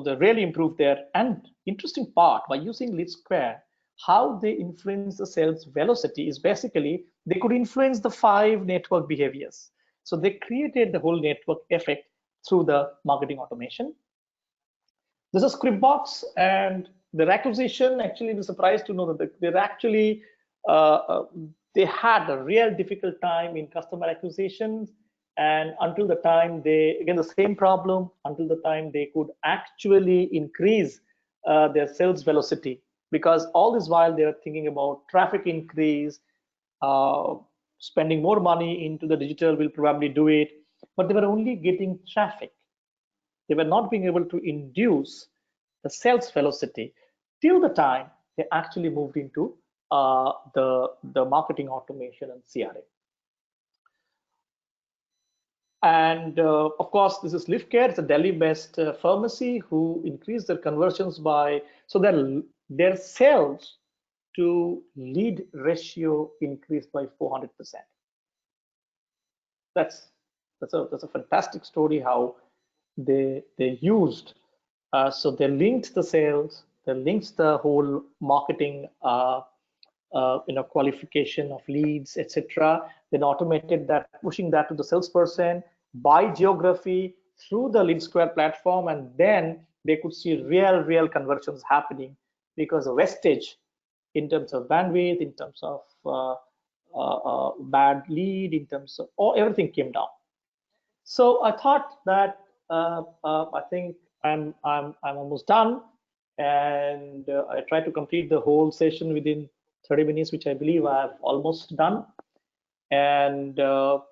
they really improved there. And interesting part, by using LeadSquared, how they influence the sales velocity is basically they could influence the 5 network behaviors. So they created the whole network effect through the marketing automation. This is Scriptbox, and their acquisition, actually, we're surprised to know that they're actually they had a real difficult time in customer acquisition, and until the time again the same problem, until the time they could actually increase their sales velocity, because all this while they are thinking about traffic increase, spending more money into the digital will probably do it, but they were only getting traffic. They were not being able to induce the sales velocity till the time they actually moved into the marketing automation and CRM. And of course, this is LeadSquared. It's a Delhi-based pharmacy who increased their conversions by, so their sales to lead ratio increased by 400%. That's a fantastic story how they used. So they linked the sales, they linked the whole marketing, qualification of leads, etc. Then automated that, pushing that to the salesperson by geography through the LeadSquared platform, and then they could see real conversions happening because of wastage in terms of bandwidth, in terms of bad lead, in terms of everything came down. So I thought that I think I'm almost done, and I try to complete the whole session within 30 minutes, which I believe I've almost done. And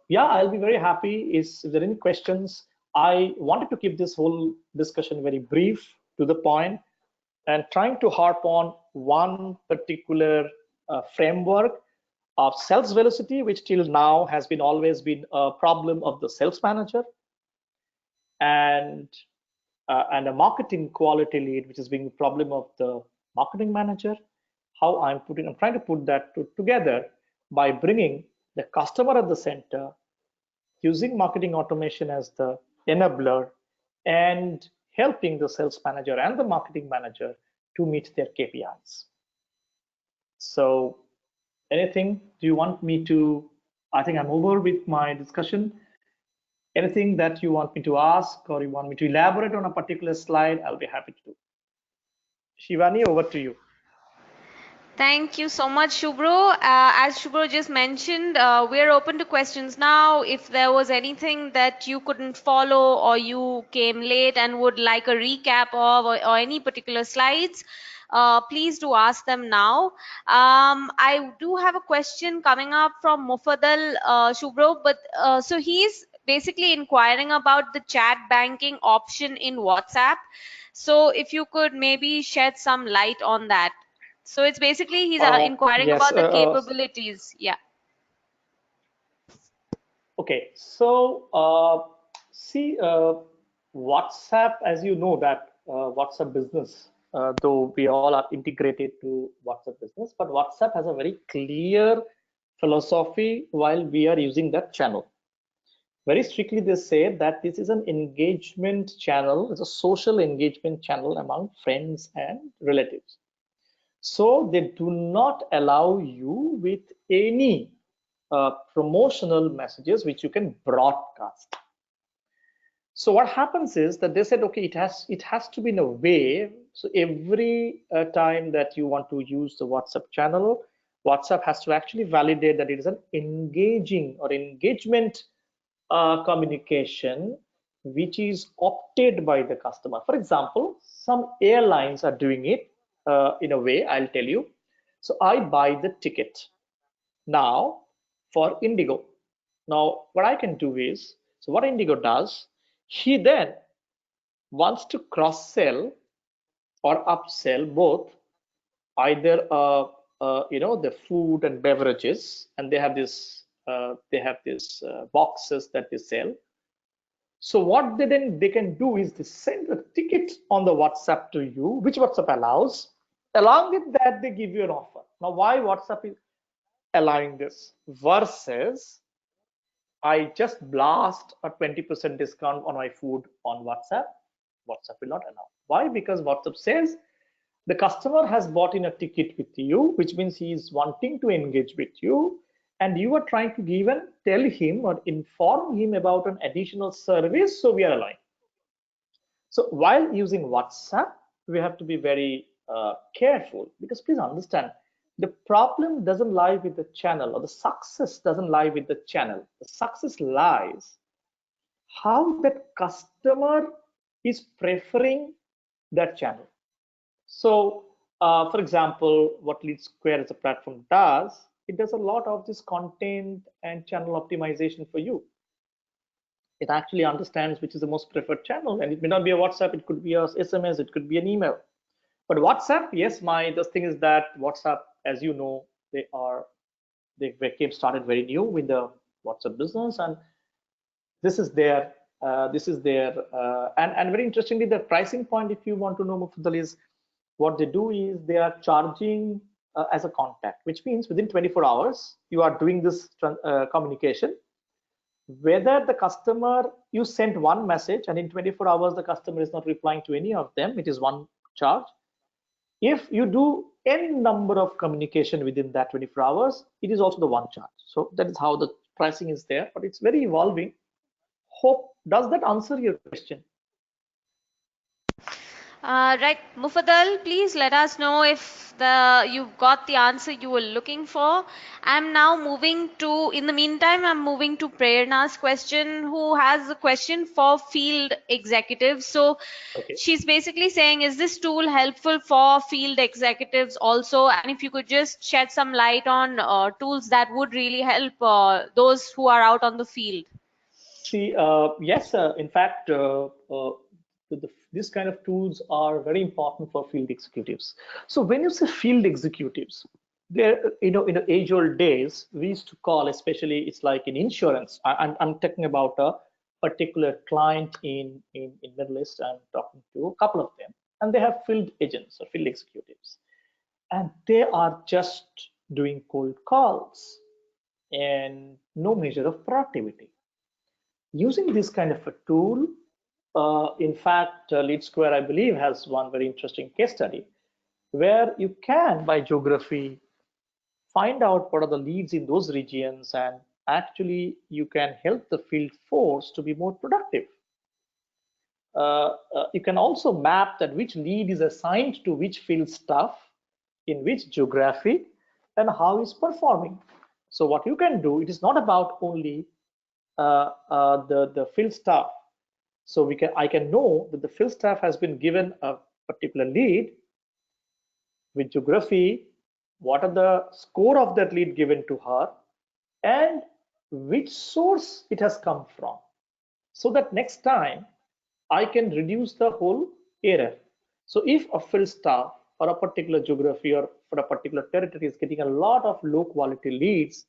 yeah, I'll be very happy if there are any questions. I wanted to keep this whole discussion very brief, to the point, and trying to harp on one particular framework of sales velocity, which till now has been always been a problem of the sales manager, and a marketing quality lead, which is being a problem of the marketing manager. How I'm trying to put that together by bringing the customer at the center, using marketing automation as the enabler, and helping the sales manager and the marketing manager to meet their KPIs. So anything, do you want me to, I think I'm over with my discussion. Anything that you want me to ask, or you want me to elaborate on a particular slide, I'll be happy to do. Shivani, over to you. Thank you so much, Subhro. As Subhro just mentioned, we're open to questions now. If there was anything that you couldn't follow, or you came late and would like a recap of, or any particular slides, please do ask them now. I do have a question coming up from Mufaddal, Subhro, but so he's basically inquiring about the chat banking option in WhatsApp. So if you could maybe shed some light on that. So it's basically he's inquiring Yes. about the capabilities. Yeah. Okay. So see, WhatsApp, as you know, that WhatsApp business, though we all are integrated to WhatsApp business, but WhatsApp has a very clear philosophy while we are using that channel. Very strictly, they say that this is an engagement channel. It's a social engagement channel among friends and relatives. So they do not allow you with any promotional messages which you can broadcast. So what happens is that they said, okay, it has to be in a way. So every time that you want to use the WhatsApp channel, WhatsApp has to actually validate that it is an engaging or engagement communication which is opted by the customer. For example, some airlines are doing it in a way, I'll tell you. So I buy the ticket now for Indigo. Now what I can do is, so what Indigo does, he then wants to cross sell or upsell both, either the food and beverages, and they have this boxes that they sell. So what they can do is they send a ticket on the WhatsApp to you, which WhatsApp allows. Along with that, they give you an offer. Now, why WhatsApp is allowing this versus I just blast a 20% discount on my food on WhatsApp? WhatsApp will not allow. Why? Because WhatsApp says the customer has bought in a ticket with you, which means he is wanting to engage with you, and you are trying to even tell him or inform him about an additional service, so we are aligned. So while using WhatsApp, we have to be very careful, because please understand, the problem doesn't lie with the channel, or the success doesn't lie with the channel. The success lies how that customer is preferring that channel. So for example, what LeadSquared as a platform does, it does a lot of this content and channel optimization for you. It actually understands which is the most preferred channel, and it may not be a WhatsApp, it could be a SMS, it could be an email. But WhatsApp, yes, the thing is that WhatsApp, as you know, they started very new with the WhatsApp business, and this is their and very interestingly, the pricing point, if you want to know, Mufdal, is what they do is they are charging as a contact, which means within 24 hours you are doing this communication. Whether the customer, you sent one message and in 24 hours the customer is not replying to any of them, it is one charge. If you do n number of communication within that 24 hours, it is also the one charge. So that is how the pricing is there, but it's very evolving. Hope, does that answer your question? Right, Mufadal, please let us know if you've got the answer you were looking for. I'm now moving to, in the meantime, I'm moving to Prerna's question, who has a question for field executives. So Okay. she's basically saying, is this tool helpful for field executives also? And if you could just shed some light on tools that would really help those who are out on the field. See, yes, in fact, this kind of tools are very important for field executives. So when you say field executives, there, in the age-old days, we used to call, especially it's like in insurance. I'm talking about a particular client in Middle East. I'm talking to a couple of them, and they have field agents or field executives, and they are just doing cold calls and no measure of productivity. Using this kind of a tool, in fact, LeadSquared, I believe, has one very interesting case study where you can, by geography, find out what are the leads in those regions, and actually you can help the field force to be more productive. You can also map that which lead is assigned to which field staff in which geography and how is performing. So what you can do, it is not about only the field staff. So I can know that the field staff has been given a particular lead with geography, what are the score of that lead given to her, and which source it has come from, so that next time I can reduce the whole error. So if a field staff for a particular geography or for a particular territory is getting a lot of low quality leads,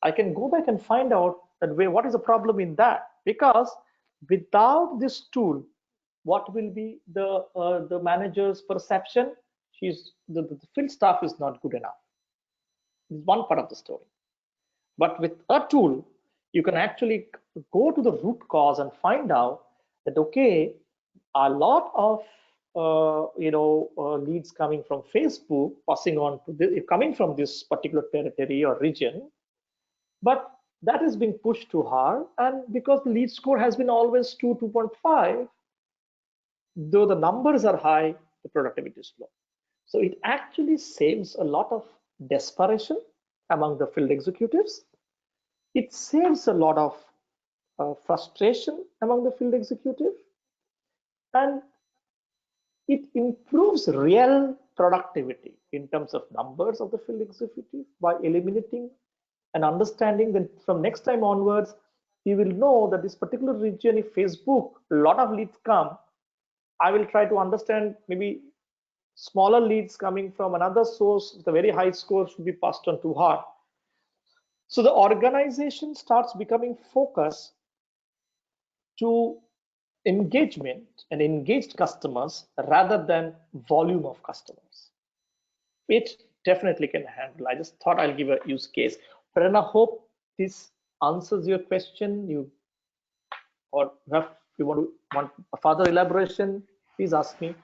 I can go back and find out that what is the problem in that, because without this tool, what will be the manager's perception? The field staff is not good enough. It's one part of the story. But with a tool, you can actually go to the root cause and find out that, okay, a lot of leads coming from Facebook passing on to coming from this particular territory or region, but that is being pushed to her, and because the lead score has been always 2.5, though the numbers are high, the productivity is low. So it actually saves a lot of desperation among the field executives. It saves a lot of frustration among the field executive, and it improves real productivity in terms of numbers of the field executive by eliminating and understanding that from next time onwards, you will know that this particular region, if Facebook, a lot of leads come, I will try to understand maybe smaller leads coming from another source with a very high score should be passed on to her. So the organization starts becoming focused to engagement and engaged customers rather than volume of customers. It definitely can handle. I just thought I'll give a use case. Prerna, hope this answers your question. You want a further elaboration, please ask me.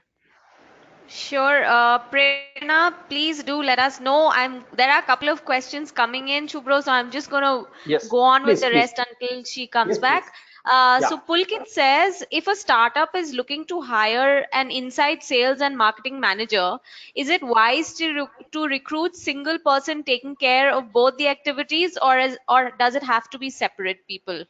Sure, Prerna, please do let us know. There are a couple of questions coming in, Shubhro, so I'm just going to Yes, go on with please, the please. rest until she comes Yes, please. back. Yeah. So Pulkit says, if a startup is looking to hire an inside sales and marketing manager, is it wise to recruit single person taking care of both the activities, or does it have to be separate people?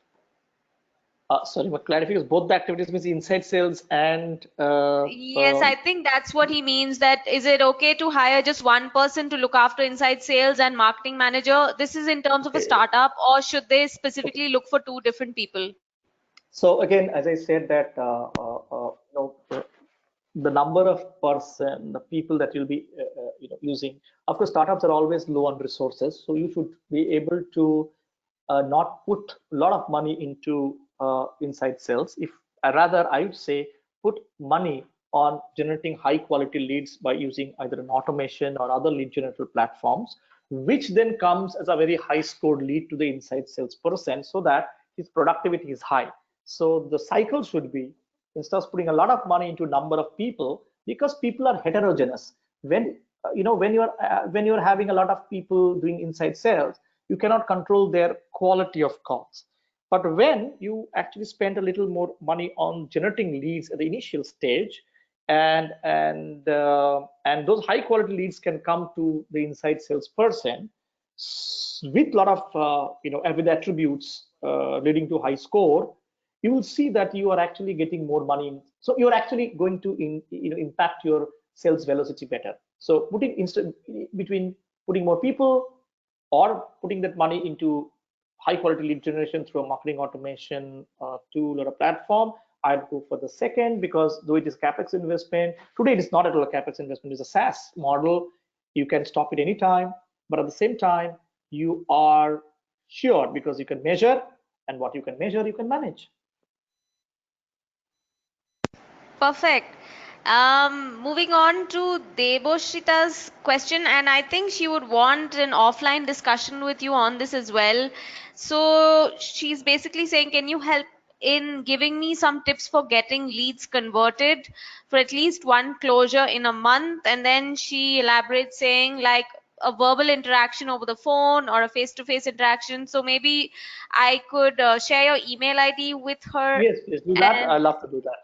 Sorry, but clarification, both the activities means inside sales and Yes, I think that's what he means. That is it okay to hire just one person to look after inside sales and marketing manager? This is in terms of a startup, or should they okay. specifically look for two different people? So again, as I said that the number of the people that you'll be using. Of course, startups are always low on resources, so you should be able to not put a lot of money into inside sales. If rather, I would say put money on generating high quality leads by using either an automation or other lead generator platforms, which then comes as a very high scored lead to the inside salesperson so that his productivity is high. So the cycle should be, instead of putting a lot of money into number of people, because people are heterogeneous. When when you're having a lot of people doing inside sales, you cannot control their quality of calls. But when you actually spend a little more money on generating leads at the initial stage, and those high quality leads can come to the inside salesperson with a lot of with attributes leading to high score, you will see that you are actually getting more money. So you're actually going to impact your sales velocity better. So putting between putting more people or putting that money into high quality lead generation through a marketing automation tool or a platform, I'd go for the second, because though it is capex investment, today it is not at all a capex investment. It's a SaaS model. You can stop it anytime, but at the same time, you are sure because you can measure, and what you can measure, you can manage. Perfect. Moving on to Deboshita's question, and I think she would want an offline discussion with you on this as well. So she's basically saying, can you help in giving me some tips for getting leads converted for at least one closure in a month? And then she elaborates saying, like, a verbal interaction over the phone or a face-to-face interaction. So maybe I could share your email ID with her. Yes, please do that. And I love to do that.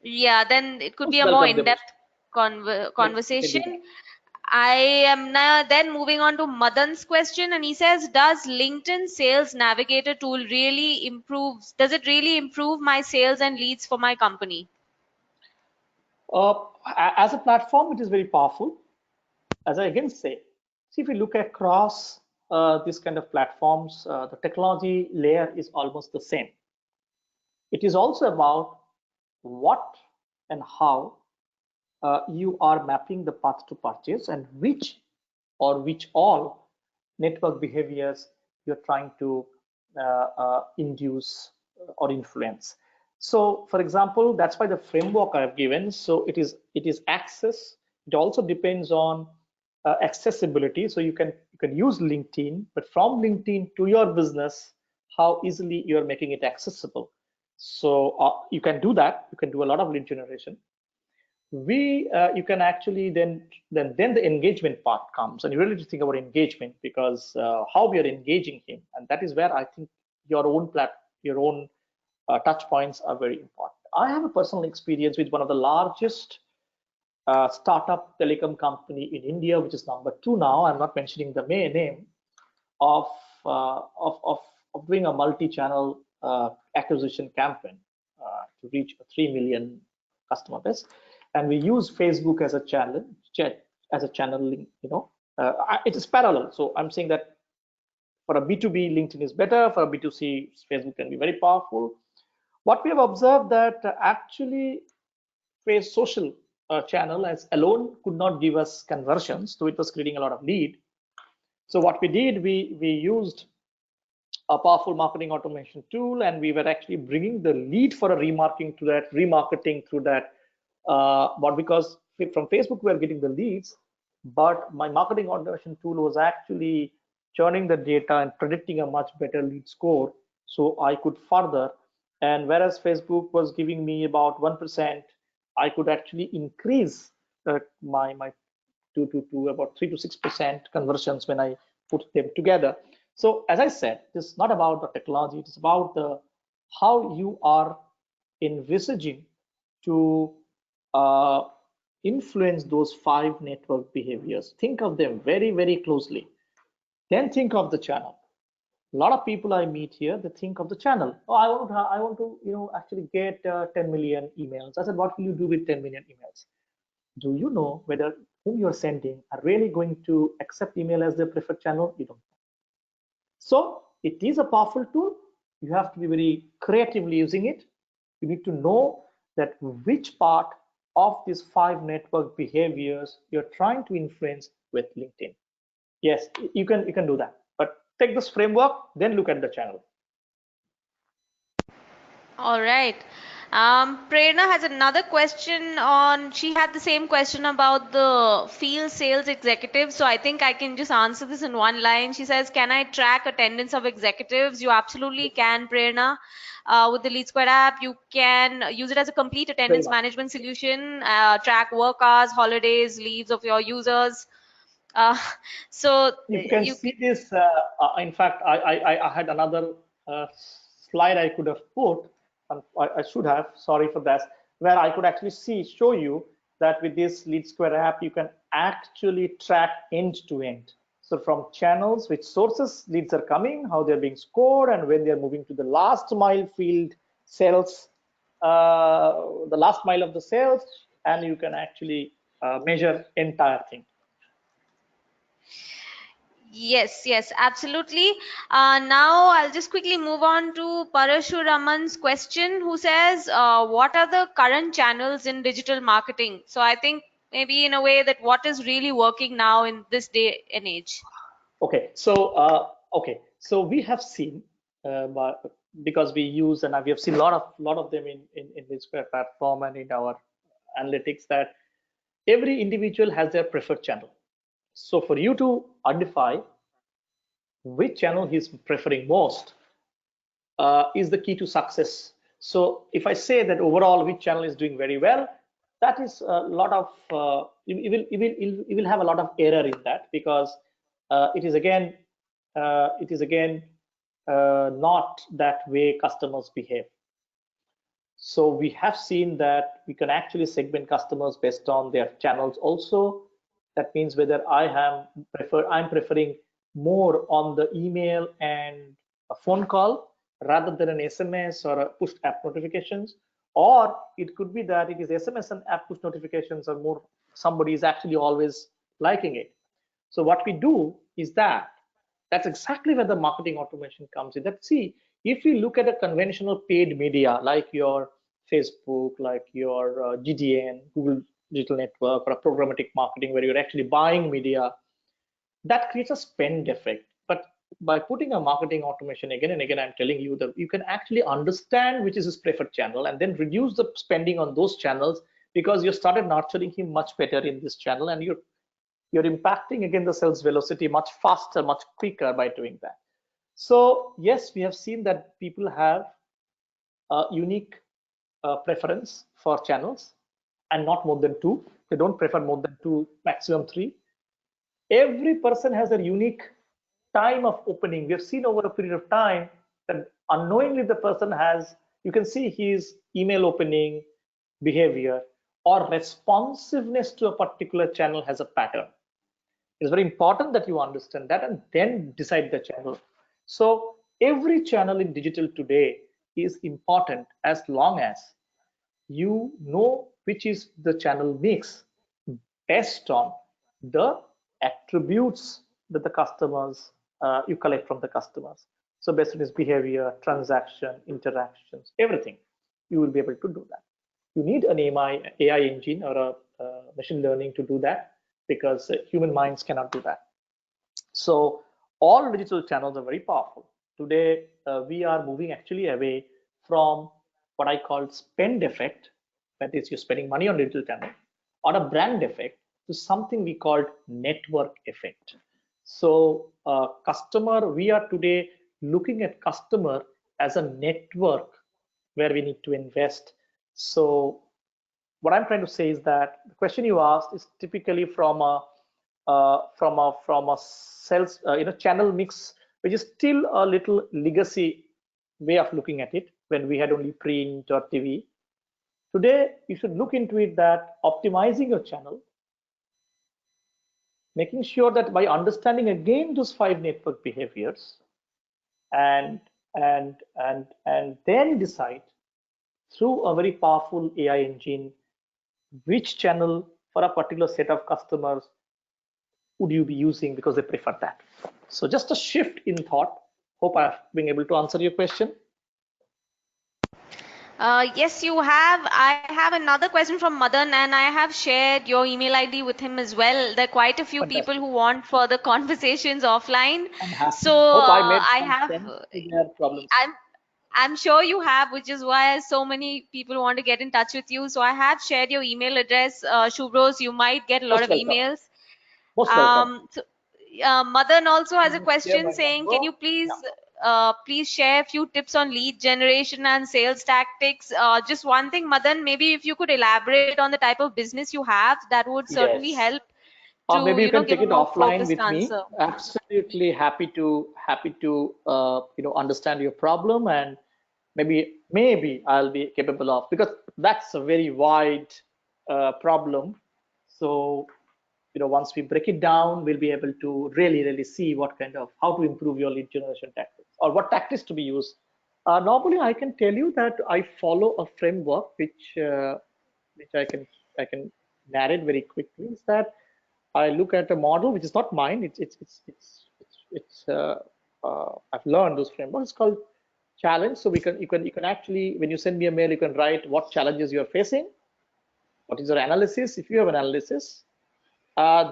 yeah, then it could be Most a more welcome, Debush. in-depth Yes, you can do conversation. that. I am now then moving on to Madan's question, and he says, "Does LinkedIn Sales Navigator tool really improves? Does it really improve my sales and leads for my company?" Uh, as a platform, it is very powerful. As I again say, see, if you look across this kind of platforms, the technology layer is almost the same. It is also about what and how you are mapping the path to purchase and which all network behaviors you're trying to induce or influence. So for example, that's why the framework I've given, so it is access. It also depends on accessibility. So you can use LinkedIn, but from LinkedIn to your business, how easily you're making it accessible. So you can do that. You can do a lot of lead generation. You can actually then the engagement part comes, and you really need to think about engagement, because how we are engaging him, and that is where I think your own touch points are very important. I have a personal experience with one of the largest startup telecom company in India, which is number 2 now. I'm not mentioning the main name of uh, of, of of doing a multi-channel acquisition campaign to reach a 3 million customer base, and we use Facebook as a channel, as a channeling. It is parallel. So I'm saying that for a B2B, LinkedIn is better. For a B2C, Facebook can be very powerful. What we have observed that actually face social channel as alone could not give us conversions, so it was creating a lot of lead. So what we did, we used a powerful marketing automation tool, and we were actually bringing the lead for a remarketing through that. But because from Facebook we are getting the leads, but my marketing automation tool was actually churning the data and predicting a much better lead score, so I could further. And whereas Facebook was giving me about 1%, I could actually increase my to about 3 to 6% conversions when I put them together. So as I said, it's not about the technology, it's about the how you are envisaging to uh, influence those 5 network behaviors. Think of them very, very closely. Then think of the channel. A lot of people I meet here, they think of the channel. Oh, I want to, actually get 10 million emails. I said, what will you do with 10 million emails? Do you know whether whom you're sending are really going to accept email as their preferred channel? You don't. So it is a powerful tool. You have to be very creatively using it. You need to know that which part of these 5 network behaviors you're trying to influence with LinkedIn. Yes, you can do that, but take this framework, then look at the channel. All right. Prerna has another question on, she had the same question about the field sales executives. So I think I can just answer this in one line. She says, can I track attendance of executives? You absolutely can, Prerna. With the LeadSquared app, you can use it as a complete Very attendance much. management solution, track work hours, holidays, leaves of your users. Uh, so You can you, see this. In fact, I had another uh, slide I could have put, and I should have. Sorry for that. Where I could actually show you that with this LeadSquare app, you can actually track end to end. So from channels, which sources leads are coming, how they're being scored, and when they're moving to the last mile field sales, the last mile of the sales, and you can actually measure entire thing. Yes, yes, absolutely. Now I'll just quickly move on to Parashuraman's question, who says, what are the current channels in digital marketing? So I think maybe in a way that what is really working now in this day and age. Okay, so we have seen, because we use and we have seen a lot of them in the Square platform and in our analytics, that every individual has their preferred channel. So for you to identify which channel he's preferring most is the key to success. So if I say that overall which channel is doing very well, that is a lot of you will have a lot of error in that, because it is again not that way customers behave. So we have seen that we can actually segment customers based on their channels also. That means whether I'm preferring more on the email and a phone call rather than an SMS or a push app notifications, or it could be that it is SMS and app push notifications are more, somebody is actually always liking it. So what we do is that's exactly where the marketing automation comes in. That, see, if you look at a conventional paid media like your Facebook, like your GDN, Google Digital Network, or a programmatic marketing where you're actually buying media, that creates a spend effect. But by putting a marketing automation again and again, I'm telling you that you can actually understand which is his preferred channel and then reduce the spending on those channels, because you started nurturing him much better in this channel, and you're impacting again the sales velocity much faster, much quicker by doing that. So yes, we have seen that people have a unique preference for channels, and not more than two. They don't prefer more than two, maximum three. Every person has a unique time of opening. We have seen over a period of time that unknowingly the person has, you can see his email opening behavior or responsiveness to a particular channel has a pattern. It's very important that you understand that and then decide the channel. So every channel in digital today is important as long as you know which is the channel mix based on the attributes that the customers you collect from the customers. So based on his behavior, transaction, interactions, everything, you will be able to do that. You need an AI engine or a machine learning to do that, because human minds cannot do that. So all digital channels are very powerful. Today, we are moving actually away from what I call spend effect, that is you're spending money on digital channel, or a brand effect, to something we called network effect. So customer, we are today looking at customer as a network where we need to invest. So what I'm trying to say is that the question you asked is typically from a sales channel mix, which is still a little legacy way of looking at it when we had only print or TV. Today, you should look into it that optimizing your channel, making sure that by understanding again those 5 network behaviors, and then decide through a very powerful AI engine which channel for a particular set of customers would you be using because they prefer that. So just a shift in thought. Hope I've been able to answer your question. Yes, you have. I have another question from Madan, and I have shared your email ID with him as well. There are quite a few people Fantastic. who want further conversations offline. I'm So happy. Hope I made I some have, sense to their problems. I'm sure you have, which is why so many people want to get in touch with you. So I have shared your email address, Shubros. You might get a lot Most of welcome. emails. Most welcome. So, Madan also has a Share question my saying, number. can you please Yeah. please share a few tips on lead generation and sales tactics? Just one thing, Madan, maybe if you could elaborate on the type of business you have, that would certainly Yes. help Or to, maybe you can give take a it more offline focused with me. answer. Absolutely happy to understand your problem, and maybe I'll be capable of, because that's a very wide problem. So once we break it down, we'll be able to really see what kind of how to improve your lead generation tactics or what tactics to be used. Normally, I can tell you that I follow a framework which I can narrate very quickly. Is that I look at a model which is not mine. I've learned those frameworks. It's called challenge. So you can actually, when you send me a mail, you can write what challenges you are facing, what is your analysis if you have an analysis,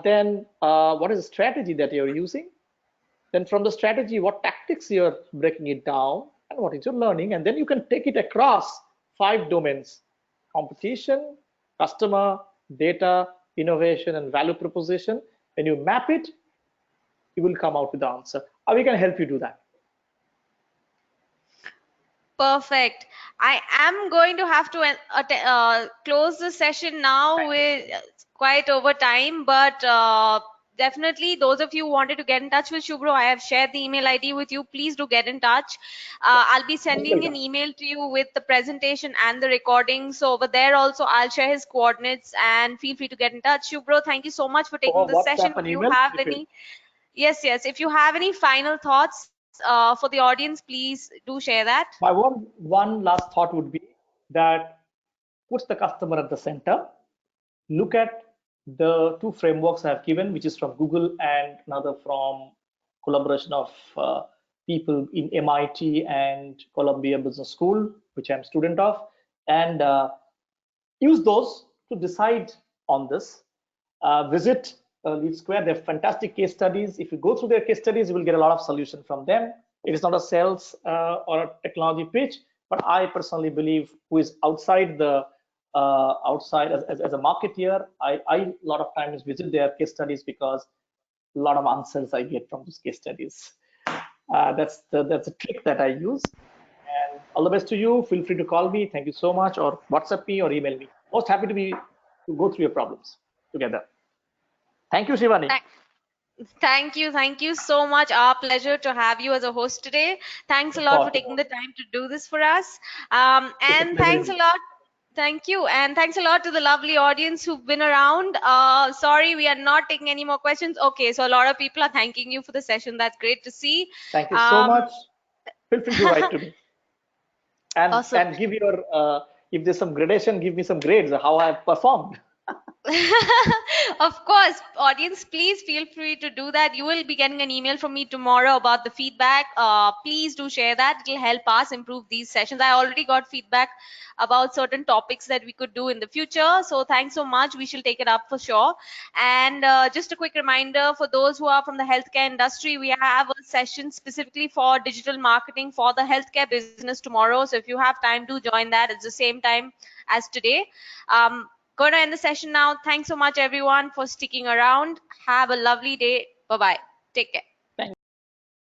then what is the strategy that you're using, then from the strategy what tactics you're breaking it down, and what is your learning, and then you can take it across 5 domains: competition, customer, data, innovation, and value proposition. When you map it, you will come out with the answer. We can help you do that. Perfect. I am going to have to close the session now. Thank you With so much. quite over time, but definitely those of you who wanted to get in touch with Shubro, I have shared the email ID with you. Please do get in touch. Yeah, I'll be most sending an welcome. email to you with the presentation and the recording. So over there also, I'll share his coordinates and feel free to get in touch. Shubro, thank you so much for taking Over this session. WhatsApp If and you email, have feel free. any, yes, if you have any final thoughts for the audience, please do share that. My one last thought would be that puts the customer at the center. Look at the 2 frameworks I have given, which is from Google and another from collaboration of people in MIT and Columbia Business School, which I'm a student of, and use those to decide on this. Visit LeadSquared. They have fantastic case studies. If you go through their case studies, you will get a lot of solution from them. It is not a sales or a technology pitch, but I personally believe, who is outside the outside as a marketeer, I a lot of times visit their case studies because a lot of answers I get from those case studies. That's a trick that I use. And all the best to you. Feel free to call me. Thank you so much, or WhatsApp me or email me. Most happy to go through your problems together. Thank you, Shivani. Thank you so much. Our pleasure to have you as a host today. Thanks a Look lot for forward to taking more. the time to do this for us. It's a And pleasure thanks a indeed. lot. Thank you. And thanks a lot to the lovely audience who've been around. Sorry, we are not taking any more questions. Okay, so a lot of people are thanking you for the session. That's great to see. Thank you so Um, much. Feel free to write to me and awesome. give your if there's some gradation, give me some grades how I have performed. Of course, audience, please feel free to do that. You will be getting an email from me tomorrow about the feedback. Please do share that. It will help us improve these sessions. I already got feedback about certain topics that we could do in the future. So thanks so much. We shall take it up for sure. And just a quick reminder for those who are from the healthcare industry, we have a session specifically for digital marketing for the healthcare business tomorrow. So if you have time to join that, it's the same time as today. Going to end the session now. Thanks so much, everyone, for sticking around. Have a lovely day. Bye bye. Take care.